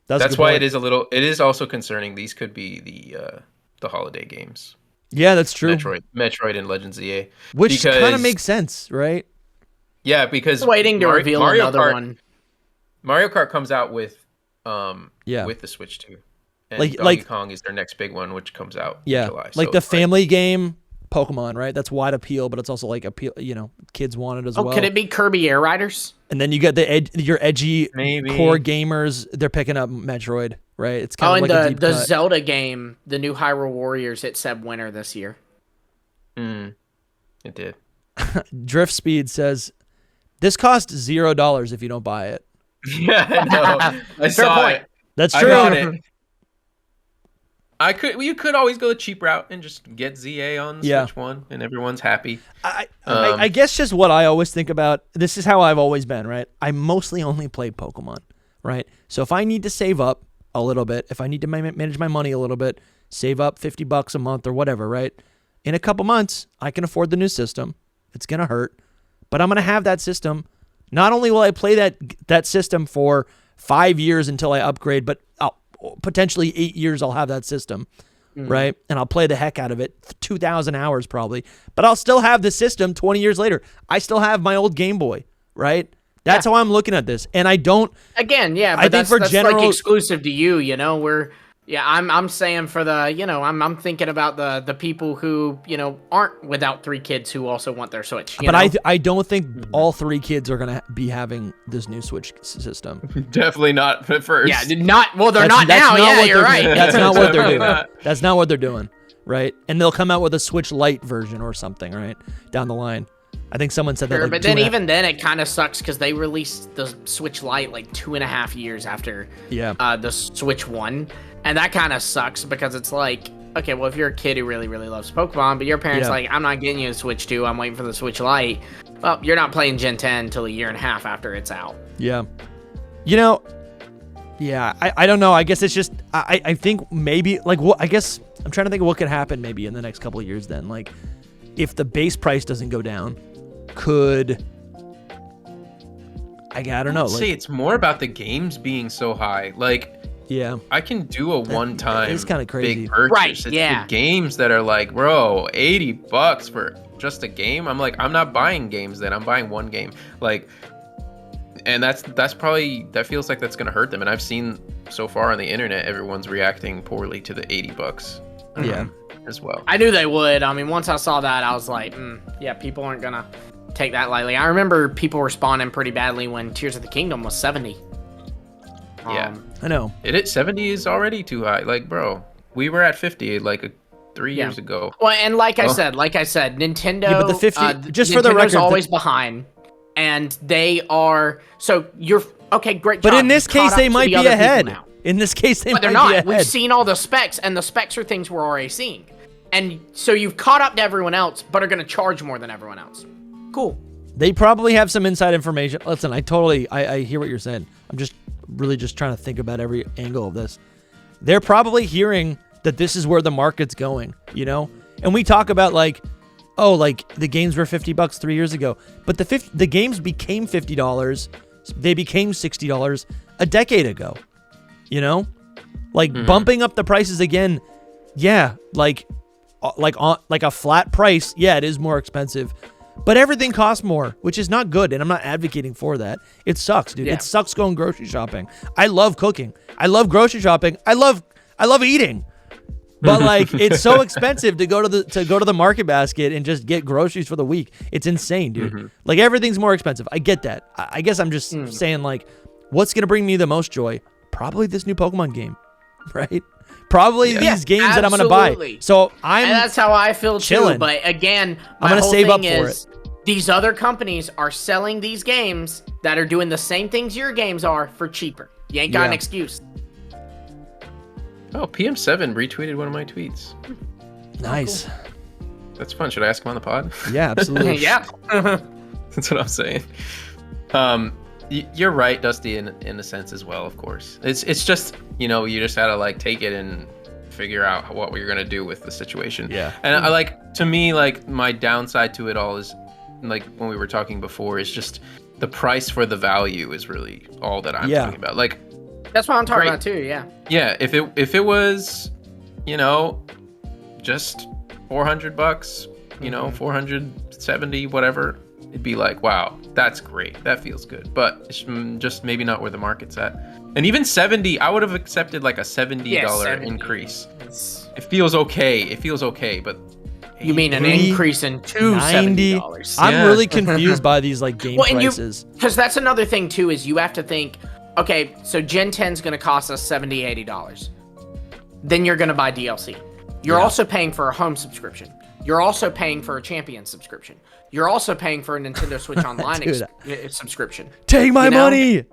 B: That's why it is also concerning. These could be the holiday games.
A: Yeah, that's true.
B: Metroid and Legend ZA.
A: Which kind of makes sense, right?
B: Yeah, because
E: waiting to reveal another one.
B: Mario Kart comes out with the Switch 2. And Donkey Kong is their next big one, which comes out in July.
A: Like the family game Pokemon, right? That's wide appeal, but it's also like appeal. Kids want it as well.
E: Could it be Kirby Air Riders?
A: And then you get your edgy core gamers. They're picking up Metroid, right? It's kind of like a deep
E: the
A: cut.
E: Zelda game, the new Hyrule Warriors, it said winter this year.
B: It did.
A: Drift Speed says this costs $0 if you don't buy it.
B: Yeah, no, I saw it.
A: That's true.
B: I got it. You could always go the cheap route and just get ZA on the Switch 1 and everyone's happy.
A: I guess just what I always think about, this is how I've always been, right? I mostly only play Pokemon, right? So if I need to save up a little bit, if I need to manage my money a little bit, save up $50 a month or whatever, right? In a couple months, I can afford the new system. It's going to hurt, but I'm going to have that system. Not only will I play that system for 5 years until I upgrade, but potentially 8 years I'll have that system, right? And I'll play the heck out of it, 2,000 hours probably. But I'll still have the system 20 years later. I still have my old Game Boy, right? That's how I'm looking at this. And I don't...
E: Again, but I think that's like exclusive to you, Yeah, I'm saying for the, you know, I'm thinking about the people who, you know, aren't without 3 kids who also want their Switch.
A: But I don't think all 3 kids are gonna be having this new Switch system.
B: Definitely not at first.
E: Yeah, not well. They're not now. Yeah, you're right.
A: That's not what they're doing. That's not what they're doing, right? And they'll come out with a Switch Lite version or something, right, down the line. I think someone said that.
E: Sure,
A: like
E: but then even then, it kind of sucks because they released the Switch Lite like 2.5 years after the Switch 1. And that kind of sucks because it's like, okay, well, if you're a kid who really, really loves Pokemon, but your parents like, I'm not getting you a Switch 2, I'm waiting for the Switch Lite. Well, you're not playing Gen 10 until 1.5 years after it's out.
A: Yeah. You know, I don't know. I guess it's just, I think maybe, like, what, I guess I'm trying to think of what could happen maybe in the next couple of years then. Like, if the base price doesn't go down, could, I don't know.
B: I'd say it's more about the games being so high. Like,
A: yeah,
B: I can do a one-time
A: it's kind of crazy.
B: big purchase.
E: Right,
B: It's
E: yeah.
B: the games that are like, bro, $80 for just a game. I'm like, I'm not buying games then. I'm buying one game. Like, and that's probably, that feels like that's gonna hurt them. And I've seen so far on the internet, everyone's reacting poorly to the $80 as well.
E: I knew they would. I mean, once I saw that, I was like, yeah, people aren't gonna take that lightly. I remember people responding pretty badly when Tears of the Kingdom was 70.
B: Yeah,
A: I know.
B: 70 is already too high. Like, bro, we were at 50 like 3 years ago.
E: Well, and like I said, Nintendo.
A: Yeah, but the 50, just
E: Nintendo's
A: for the record,
E: always behind, and they are. So you're okay. Great job.
A: but in this
E: You caught
A: case, they
E: up to
A: might
E: the
A: be
E: other people
A: ahead.
E: now.
A: In this case, they
E: But
A: might
E: they're not.
A: be ahead.
E: We've seen all the specs, and the specs are things we're already seeing, and so you've caught up to everyone else, but are going to charge more than everyone else. Cool.
A: They probably have some inside information. Listen, I hear what you're saying. I'm just really just trying to think about every angle of this. They're probably hearing that this is where the market's going, you know? And we talk about like, oh, like the games were $50 3 years ago, but the games became $50. They became $60 a decade ago, you know? Like bumping up the prices again. Yeah. Like a flat price. Yeah, it is more expensive. But everything costs more, which is not good, and I'm not advocating for that. It sucks, dude.
E: Yeah.
A: It sucks going grocery shopping. I love cooking. I love grocery shopping. I love eating. But like, it's so expensive to go to the market basket and just get groceries for the week. It's insane, dude. Like, everything's more expensive. I get that. I guess I'm just saying, like, what's gonna bring me the most joy? Probably this new Pokemon game, right? Probably these games that I'm gonna buy. So
E: And that's how I feel
A: chilling.
E: too. But again, my
A: I'm gonna
E: whole
A: save
E: thing
A: up for
E: is these other companies are selling these games that are doing the same things your games are for cheaper. You ain't got an excuse.
B: Oh, PM7 retweeted one of my tweets.
A: Nice.
B: That's fun. Should I ask him on the pod?
A: Yeah, absolutely.
E: Yeah.
B: That's what I'm saying. You're right, Dusty, in a sense as well. Of course, it's just, you know, you just gotta like take it and figure out what you're gonna do with the situation.
A: Yeah.
B: And I like, to me, like, my downside to it all is, like, when we were talking before, is just the price for the value is really all that I'm talking about. Like,
E: That's what I'm talking about too. Yeah.
B: yeah, if it was, you know, just $400, you know, 470, whatever, it'd be like, wow, that's great. That feels good. But it's just maybe not where the market's at. And even 70, I would have accepted like a $70 increase. It feels okay. It feels okay, but
E: you mean an increase in $70?
A: I'm really confused by these like game prices.
E: Because that's another thing too, is you have to think, okay, so Gen 10 is going to cost us $70, $80. Then you're going to buy DLC. You're also paying for a home subscription. You're also paying for a Champion subscription. You're also paying for a Nintendo Switch Online subscription.
A: Take my money.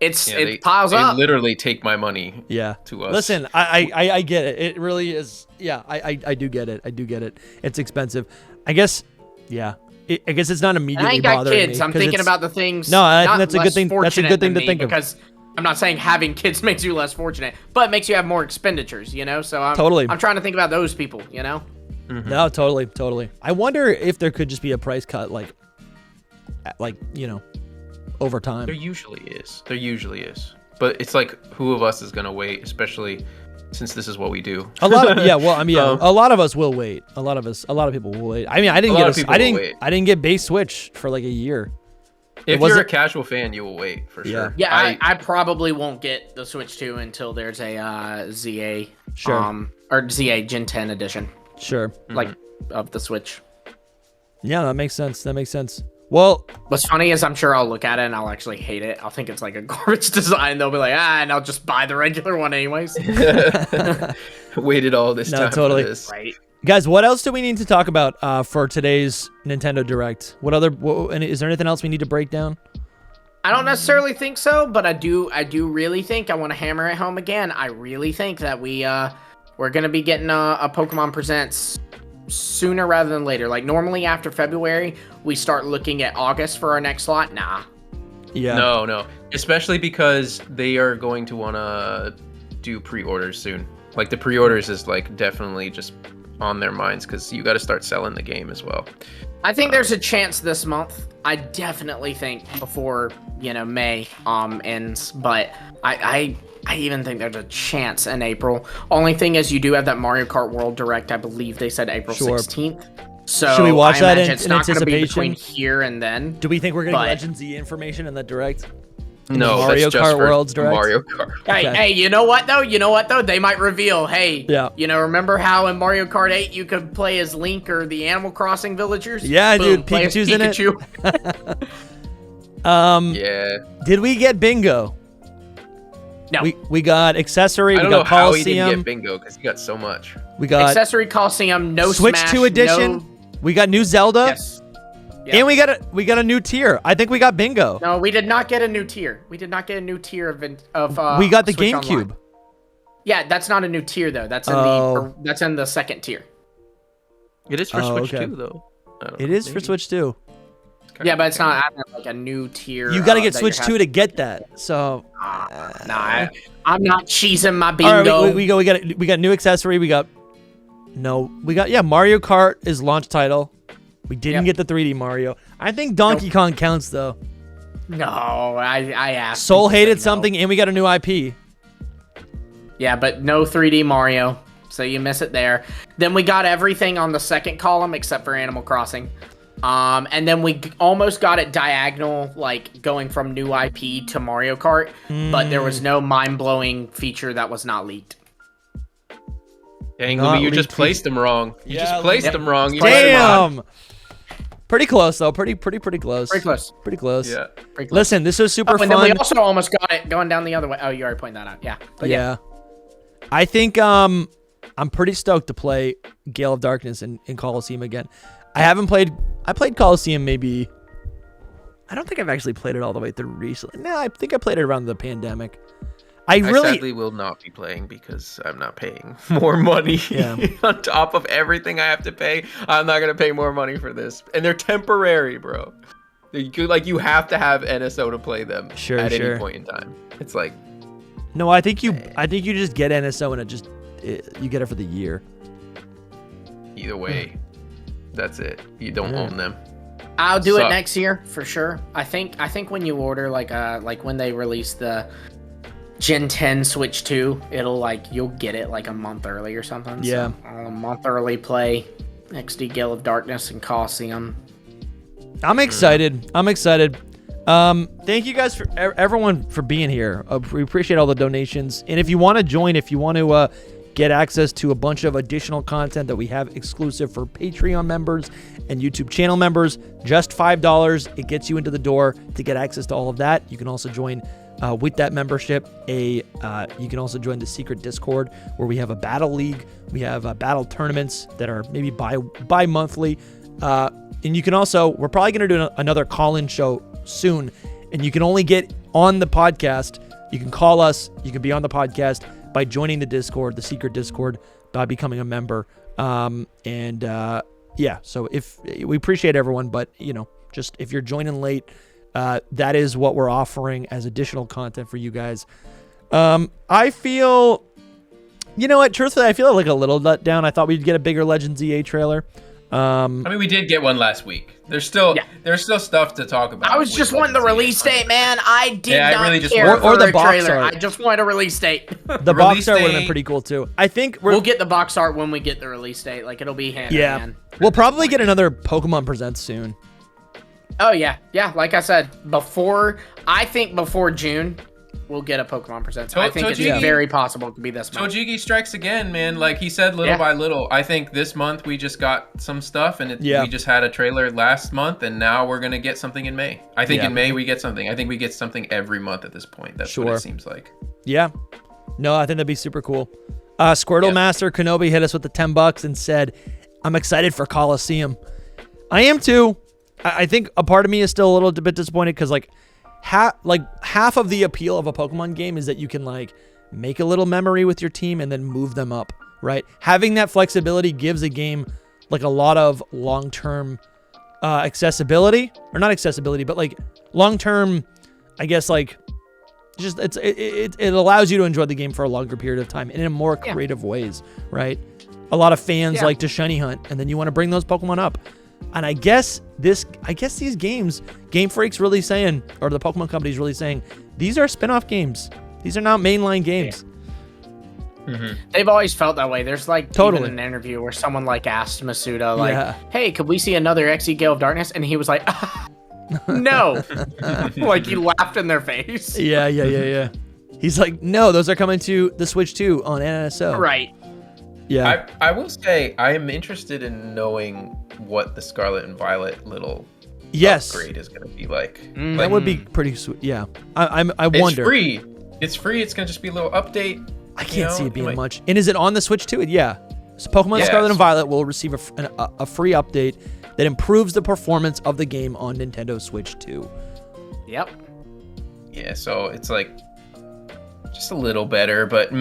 E: It piles up.
B: They literally take my money.
A: Yeah.
B: To us.
A: Listen, I get it. It really is. Yeah, I do get it. I do get it. It's expensive. I guess. Yeah. I guess it's not immediately
E: I ain't got
A: bothering
E: kids.
A: me.
E: I'm thinking about the things.
A: No, I think that's a good thing. That's a good thing to think of.
E: Because I'm not saying having kids makes you less fortunate, but it makes you have more expenditures. You know. So I'm trying to think about those people. You know.
A: No, totally. I wonder if there could just be a price cut, like you know, over time.
B: There usually is. But it's like, who of us is gonna wait, especially since this is what we do.
A: A lot of a lot of us will wait. A lot of people will wait. I mean, I didn't get base Switch for like a year.
B: If you're a casual fan, you will wait for sure.
E: Yeah, I probably won't get the Switch 2 until there's a ZA, or ZA Gen 10 edition.
A: Sure.
E: Like of the Switch.
A: Yeah, that makes sense. Well,
E: what's funny is I'm sure I'll look at it and I'll actually hate it. I'll think it's like a garbage design. They'll be like, and I'll just buy the regular one anyways.
B: Waited all this time for this.
E: Right.
A: Guys, what else do we need to talk about for today's Nintendo Direct? Is there anything else we need to break down?
E: I don't necessarily think so, but I do really think, I want to hammer it home again. I really think that we're gonna be getting a Pokemon Presents sooner rather than later. Like normally after February, we start looking at August for our next slot. Nah.
A: Yeah.
B: No. Especially because they are going to want to do pre-orders soon. Like the pre-orders is like definitely just on their minds because you got to start selling the game as well.
E: I think there's a chance this month. I definitely think before May ends, but I even think there's a chance in April. Only thing is you do have that Mario Kart World Direct. I believe they said April 16th. So
A: should we watch that in
E: it's not going to be
A: anticipation?
E: between here and then.
A: Do we think we're going to get Legend Z information in the Direct?
B: No,
A: Mario
B: that's just
A: Kart World's Direct.
B: Mario Kart.
E: Hey, you know what though? They might reveal, remember how in Mario Kart 8 you could play as Link or the Animal Crossing villagers?
A: Yeah,
E: Boom,
A: dude, Pikachu's in it.
B: Yeah.
A: Did we get Bingo?
E: No.
A: We got Accessory,
B: I don't
A: we got
B: know how
A: Coliseum.
B: he didn't get Bingo because he got so much.
A: We got
E: Accessory, Coliseum, no
A: Switch
E: Smash,
A: 2 edition. We got new Zelda.
E: Yes. Yep.
A: And we got a new tier. I think we got Bingo.
E: No, we did not get a new tier. We got
A: the
E: Switch
A: GameCube.
E: Online. Yeah, that's not a new tier though. That's in the second tier.
B: It is for Switch 2 though.
A: It is for Switch 2.
E: Yeah, but it's not like a new tier.
A: You got to get Switch 2 to get that. So
E: I'm not cheesing my Bingo.
A: All right, we got new accessory. We got Mario Kart is launch title. We didn't get the 3D Mario. I think Donkey Kong counts though.
E: No, I asked.
A: Soul hated something, and we got a new IP.
E: Yeah, but no 3D Mario, so you miss it there. Then we got everything on the second column except for Animal Crossing. And then we almost got it diagonal, like going from new IP to Mario Kart, but there was no mind-blowing feature that was not leaked.
B: Dang, Lumi, you just placed them wrong. You just placed them wrong.
A: Damn. Pretty close though. Pretty close.
E: Pretty close.
B: Yeah.
E: Pretty close.
A: Listen, this was super fun.
E: And then we also almost got it going down the other way. Oh, you already pointed that out. Yeah. But
A: yeah. I think I'm pretty stoked to play Gale of Darkness in Coliseum again. I played Coliseum maybe. I don't think I've actually played it all the way through recently. No, I think I played it around the pandemic. I
B: sadly will not be playing because I'm not paying more money on top of everything I have to pay. I'm not gonna pay more money for this, and they're temporary, bro. You have to have NSO to play them at any point in time. It's like,
A: no, I think you just get NSO and you get it for the year.
B: Either way, that's it. You don't own them.
E: I'll do it next year for sure. I think when you order like when they release the Gen 10 Switch 2, you'll get it like a month early or something.
A: Yeah.
E: So I'll a month early play XD Gale of Darkness and Coliseum.
A: I'm excited. Thank you guys for everyone for being here. We appreciate all the donations. And if you want to join, if you want to get access to a bunch of additional content that we have exclusive for Patreon members and YouTube channel members, just $5. It gets you into the door to get access to all of that. You can also join with that membership. You can also join the secret Discord where we have a battle league. We have battle tournaments that are maybe bi-monthly. And you can also, we're probably going to do another call-in show soon. And you can only get on the podcast. You can call us. You can be on the podcast by joining the Discord, the secret Discord, by becoming a member. So if we appreciate everyone, but just if you're joining late, that is what we're offering as additional content for you guys. I feel, truthfully, I feel like a little let down. I thought we'd get a bigger Legends EA trailer.
B: We did get one last week. There's still stuff to talk about.
E: I was just wanting the release date, man. I did not
B: really just
E: care
A: or the
E: for
A: box
E: trailer.
A: art.
E: I just wanted a release date.
A: The box art would have been pretty cool too. I think
E: we'll get the box art when we get the release date. Like it'll be hand in hand.
A: We'll probably get another Pokemon Presents soon.
E: Oh yeah, like I said before, I think before June we'll get a Pokemon Presents. I think it's very possible it could be this month.
B: Tojigi strikes again, man. Like he said, little by little. I think this month we just got some stuff, and we just had a trailer last month, and now we're gonna get something in May. I think in May we get something. I think we get something every month at this point. That's what it seems like. Yeah.
A: No, I think that'd be super cool. Squirtle Master Kenobi hit us with the $10 and said, "I'm excited for Coliseum." I am too. I think a part of me is still a little bit disappointed because half of the appeal of a Pokemon game is that you can like make a little memory with your team and then move them up, right? Having that flexibility gives a game like a lot of long-term accessibility, or not accessibility, but like long-term, I guess, like just it allows you to enjoy the game for a longer period of time and in more creative ways, right? A lot of fans like to shiny hunt, and then you want to bring those Pokemon up. And I guess these games, Game Freak's really saying, or the Pokemon Company's really saying, these are spin-off games. These are not mainline games.
E: They've always felt that way. There's like even an interview where someone like asked Masuda, like, "Hey, could we see another XE Gale of Darkness?" And he was like, "No." Like he laughed in their face.
A: Yeah. He's like, "No, those are coming to the Switch 2 on NSO."
E: Right.
A: Yeah.
B: I will say I am interested in knowing what the Scarlet and Violet little upgrade is going to be like.
A: That would be pretty sweet. Yeah. I wonder.
B: It's free. It's going to just be a little update.
A: I can't see it being much. And is it on the Switch too? Yeah. So Pokemon Scarlet and Violet will receive a free update that improves the performance of the game on Nintendo Switch 2.
E: Yep.
B: Yeah, so it's like just a little better, but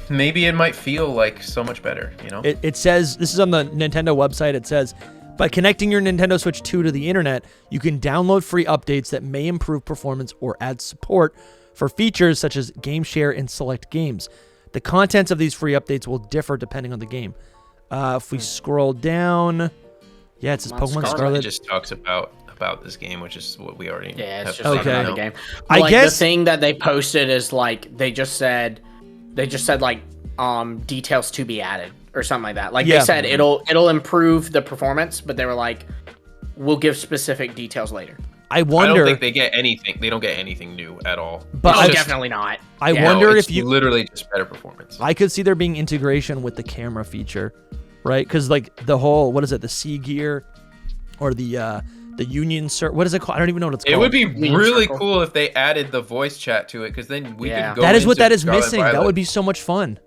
B: maybe it might feel like so much better, you know?
A: It says, this is on the Nintendo website, it says, by connecting your Nintendo Switch 2 to the internet, you can download free updates that may improve performance or add support for features such as game share in select games. The contents of these free updates will differ depending on the game. If we scroll down, it says Pokemon Scarlet.
B: It just talks about this game, which is what we already
E: it's just another game.
A: I guess
E: the thing that they posted is like they just said like details to be added or something like that. Like they said it'll improve the performance, but they were like, we'll give specific details later.
A: I wonder.
B: I don't think they get anything. They don't get anything new at all.
E: But definitely not.
A: I wonder if you
B: literally just better performance.
A: I could see there being integration with the camera feature, right? Because like the whole the Sea Gear, or the Union what is it called? I don't even know what it's called.
B: It would be really cool if they added the voice chat to it, because then we could go.
A: That is what that is
B: Scarlet
A: missing. That would be so much fun.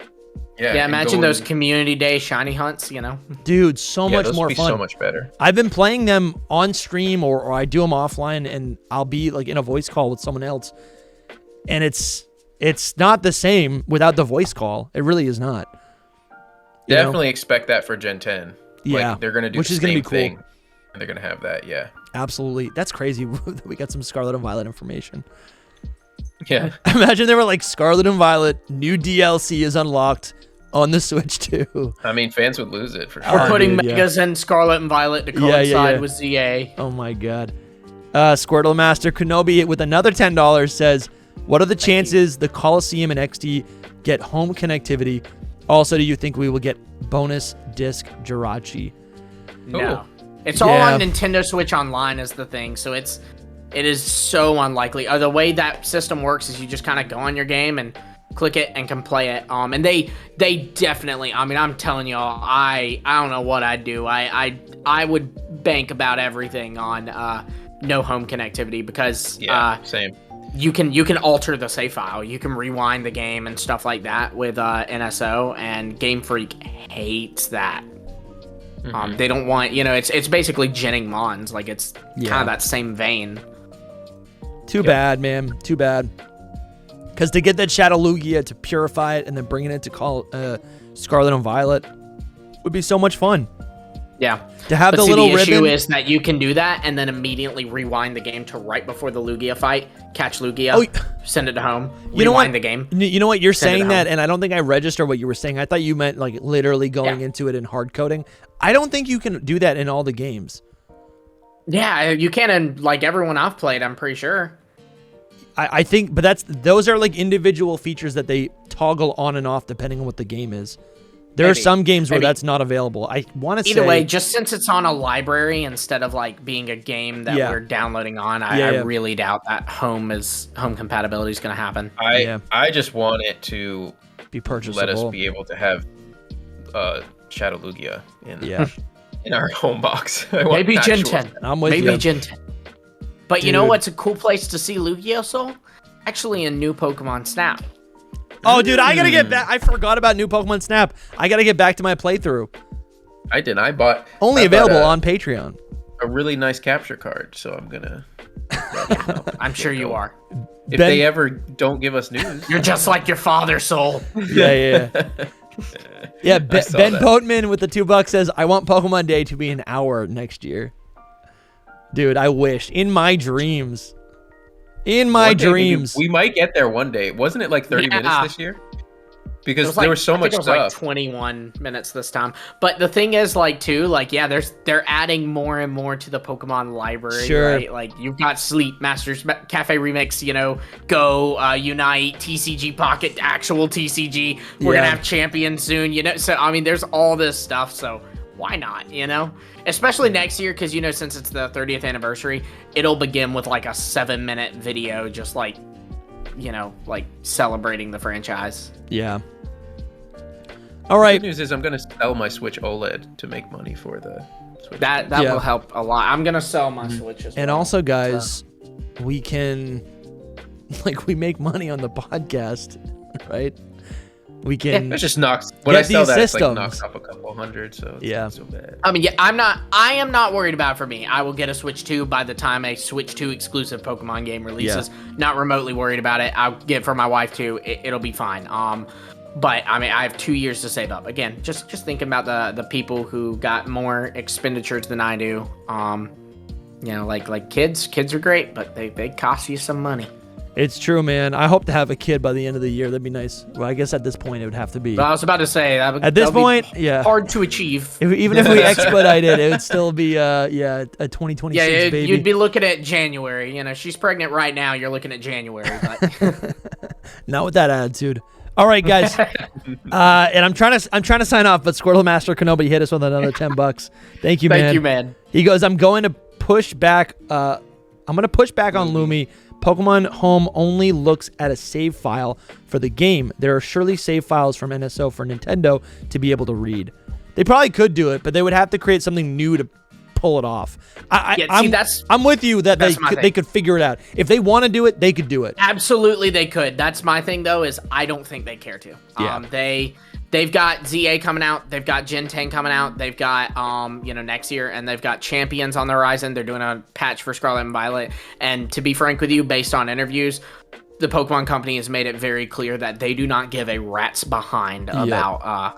E: Yeah, imagine those community day shiny hunts, you know?
A: Dude, so much more fun.
B: So much better.
A: I've been playing them on stream, or I do them offline, and I'll be like in a voice call with someone else. And it's not the same without the voice call. It really is not.
B: Definitely expect that for Gen 10.
A: Yeah.
B: Like, they're going to do the same thing. And they're going to have that,
A: Absolutely. That's crazy. We got some Scarlet and Violet information.
B: Yeah.
A: Imagine they were like, Scarlet and Violet, new DLC is unlocked on the Switch 2.
B: I mean, fans would lose it for sure.
E: We're putting Megas and Scarlet and Violet to coincide with ZA.
A: Oh my god. Squirtle Master Kenobi with another $10 says, what are the chances the Coliseum and XD get home connectivity? Also, do you think we will get bonus disc Jirachi?
E: No. It's all on Nintendo Switch Online is the thing, so it is so unlikely. The way that system works is you just kind of go on your game and click it and can play it. And they definitely, I mean, I'm telling y'all, I don't know what I'd do. I would bank about everything on no home connectivity, because
B: same.
E: You can alter the save file. You can rewind the game and stuff like that with NSO, and Game Freak hates that. They don't want, it's basically genning Mons. Like, it's kind of that same vein.
A: Too bad, man. Too bad. Because to get that Shadow Lugia, to purify it and then bring it into Scarlet and Violet would be so much fun.
E: Yeah.
A: To have the little ribbon.
E: The issue is that you can do that and then immediately rewind the game to right before the Lugia fight, catch Lugia, send it to home, rewind the game.
A: You know what? You're saying that, and I don't think I registered what you were saying. I thought you meant like literally going into it and hard coding. I don't think you can do that in all the games.
E: Yeah, you can in like everyone I've played, I'm pretty sure.
A: I think, but those are like individual features that they toggle on and off depending on what the game is. There are some games where that's not available. I want to say...
E: Either way, just since it's on a library instead of like being a game that we're downloading on, I really doubt that home compatibility is going to happen.
B: I just want it to
A: be purchasable.
B: Let us be able to have Shadow Lugia in our home box.
E: Maybe Gen 10.
A: I'm with you.
E: Maybe Gen 10. But you know what's a cool place to see Lugia Soul? Actually, in new Pokemon Snap.
A: Oh, dude, I gotta get back. I forgot about new Pokemon Snap. I gotta get back to my playthrough.
B: I bought
A: available on Patreon.
B: A really nice capture card, so I'm gonna.
E: I'm sure you are.
B: If they ever don't give us news,
E: you're just like your father, Soul.
A: Yeah. Ben Boatman with the $2 says, "I want Pokemon Day to be an hour next year." Dude, I wish. In my dreams. We
B: might get there one day. Wasn't it like 30 minutes this year? Because there was so much stuff.
E: Like 21 minutes this time. But the thing is, like, too, like, they're adding more and more to the Pokemon library, right? Like, you've got Sleep, Masters Cafe Remix, Go, Unite, TCG Pocket, actual TCG. We're gonna have Champion soon, So, I mean, there's all this stuff, so why not, Especially next year, because, since it's the 30th anniversary, it'll begin with, like, a 7-minute video just, like, like, celebrating the franchise.
A: Yeah. All right.
B: The good news is I'm going to sell my Switch OLED to make money for the Switch.
E: That will help a lot. I'm going to sell my Switch as well.
A: And also, guys, we can, we make money on the podcast, right? We can
B: it just knocks when I sell that
A: systems.
B: It's like knocks off a couple hundred, so it's not so bad.
E: I mean, I am not worried about it for me. I will get a Switch 2 by the time a Switch 2 exclusive Pokemon game releases. Not remotely worried about it. I'll get it for my wife too. It'll be fine. But I mean, I have 2 years to save up. Again, just thinking about the people who got more expenditures than I do. Like kids. Kids are great, but they cost you some money.
A: It's true, man. I hope to have a kid by the end of the year. That'd be nice. Well, I guess at this point it would have to be.
E: But I was about to say
A: at this point,
E: hard to achieve.
A: Even if we expedite it, it would still be a 2026 baby.
E: You'd be looking at January. She's pregnant right now. You're looking at January, but
A: not with that attitude. All right, guys. And I'm trying to sign off, but Squirtle Master Kenobi hit us with another $10. Thank you, man.
E: Thank you, man.
A: He goes, I'm going to push back. I'm going to push back on Lumi. Pokemon Home only looks at a save file for the game. There are surely save files from NSO for Nintendo to be able to read. They probably could do it, but they would have to create something new to pull it off. I'm with you that they could figure it out. If they want to do it, they could do it.
E: Absolutely, they could. That's my thing, though, is I don't think they care to.
A: Yeah.
E: They've got ZA coming out. They've got Gen 10 coming out. They've got, next year, and they've got Champions on the horizon. They're doing a patch for Scarlet and Violet. And to be frank with you, based on interviews, the Pokemon Company has made it very clear that they do not give a rat's behind about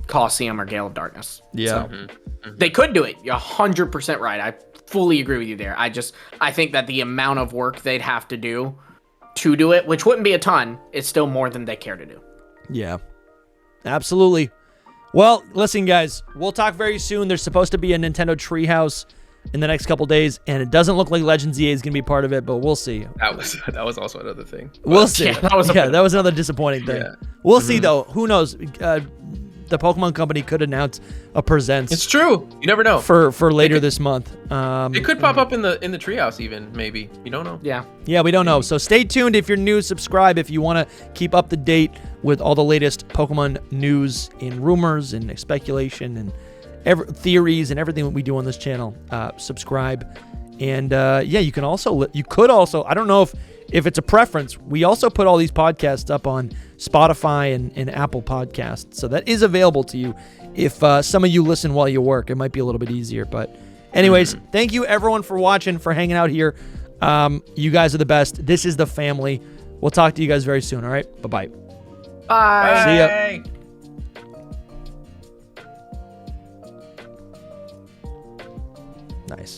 E: Colosseum or Gale of Darkness.
A: Yeah.
E: So, they could do it. You're 100% right. I fully agree with you there. I think that the amount of work they'd have to do it, which wouldn't be a ton, is still more than they care to do.
A: Yeah. Absolutely. Well, listen, guys, we'll talk very soon. There's supposed to be a Nintendo Treehouse in the next couple days, and it doesn't look like Legends EA is going to be part of it, but we'll see.
B: That was also another thing.
A: We'll see.
E: Yeah, that
A: was another disappointing thing. Yeah. We'll see, though. Who knows? The Pokemon Company could announce a presents.
B: It's true. You never know.
A: For later this month.
B: It could pop up in the Treehouse even, maybe. You don't know.
E: Yeah,
A: we don't know. So stay tuned. If you're new, subscribe if you want to keep up to date with all the latest Pokemon news and rumors and speculation and theories and everything that we do on this channel. Subscribe. And you could also, I don't know if it's a preference, we also put all these podcasts up on Spotify and Apple Podcasts. So that is available to you. If some of you listen while you work, it might be a little bit easier. But anyways, thank you everyone for watching, for hanging out here. You guys are the best. This is the family. We'll talk to you guys very soon. All right. Bye-bye.
E: Bye.
A: See ya. Nice.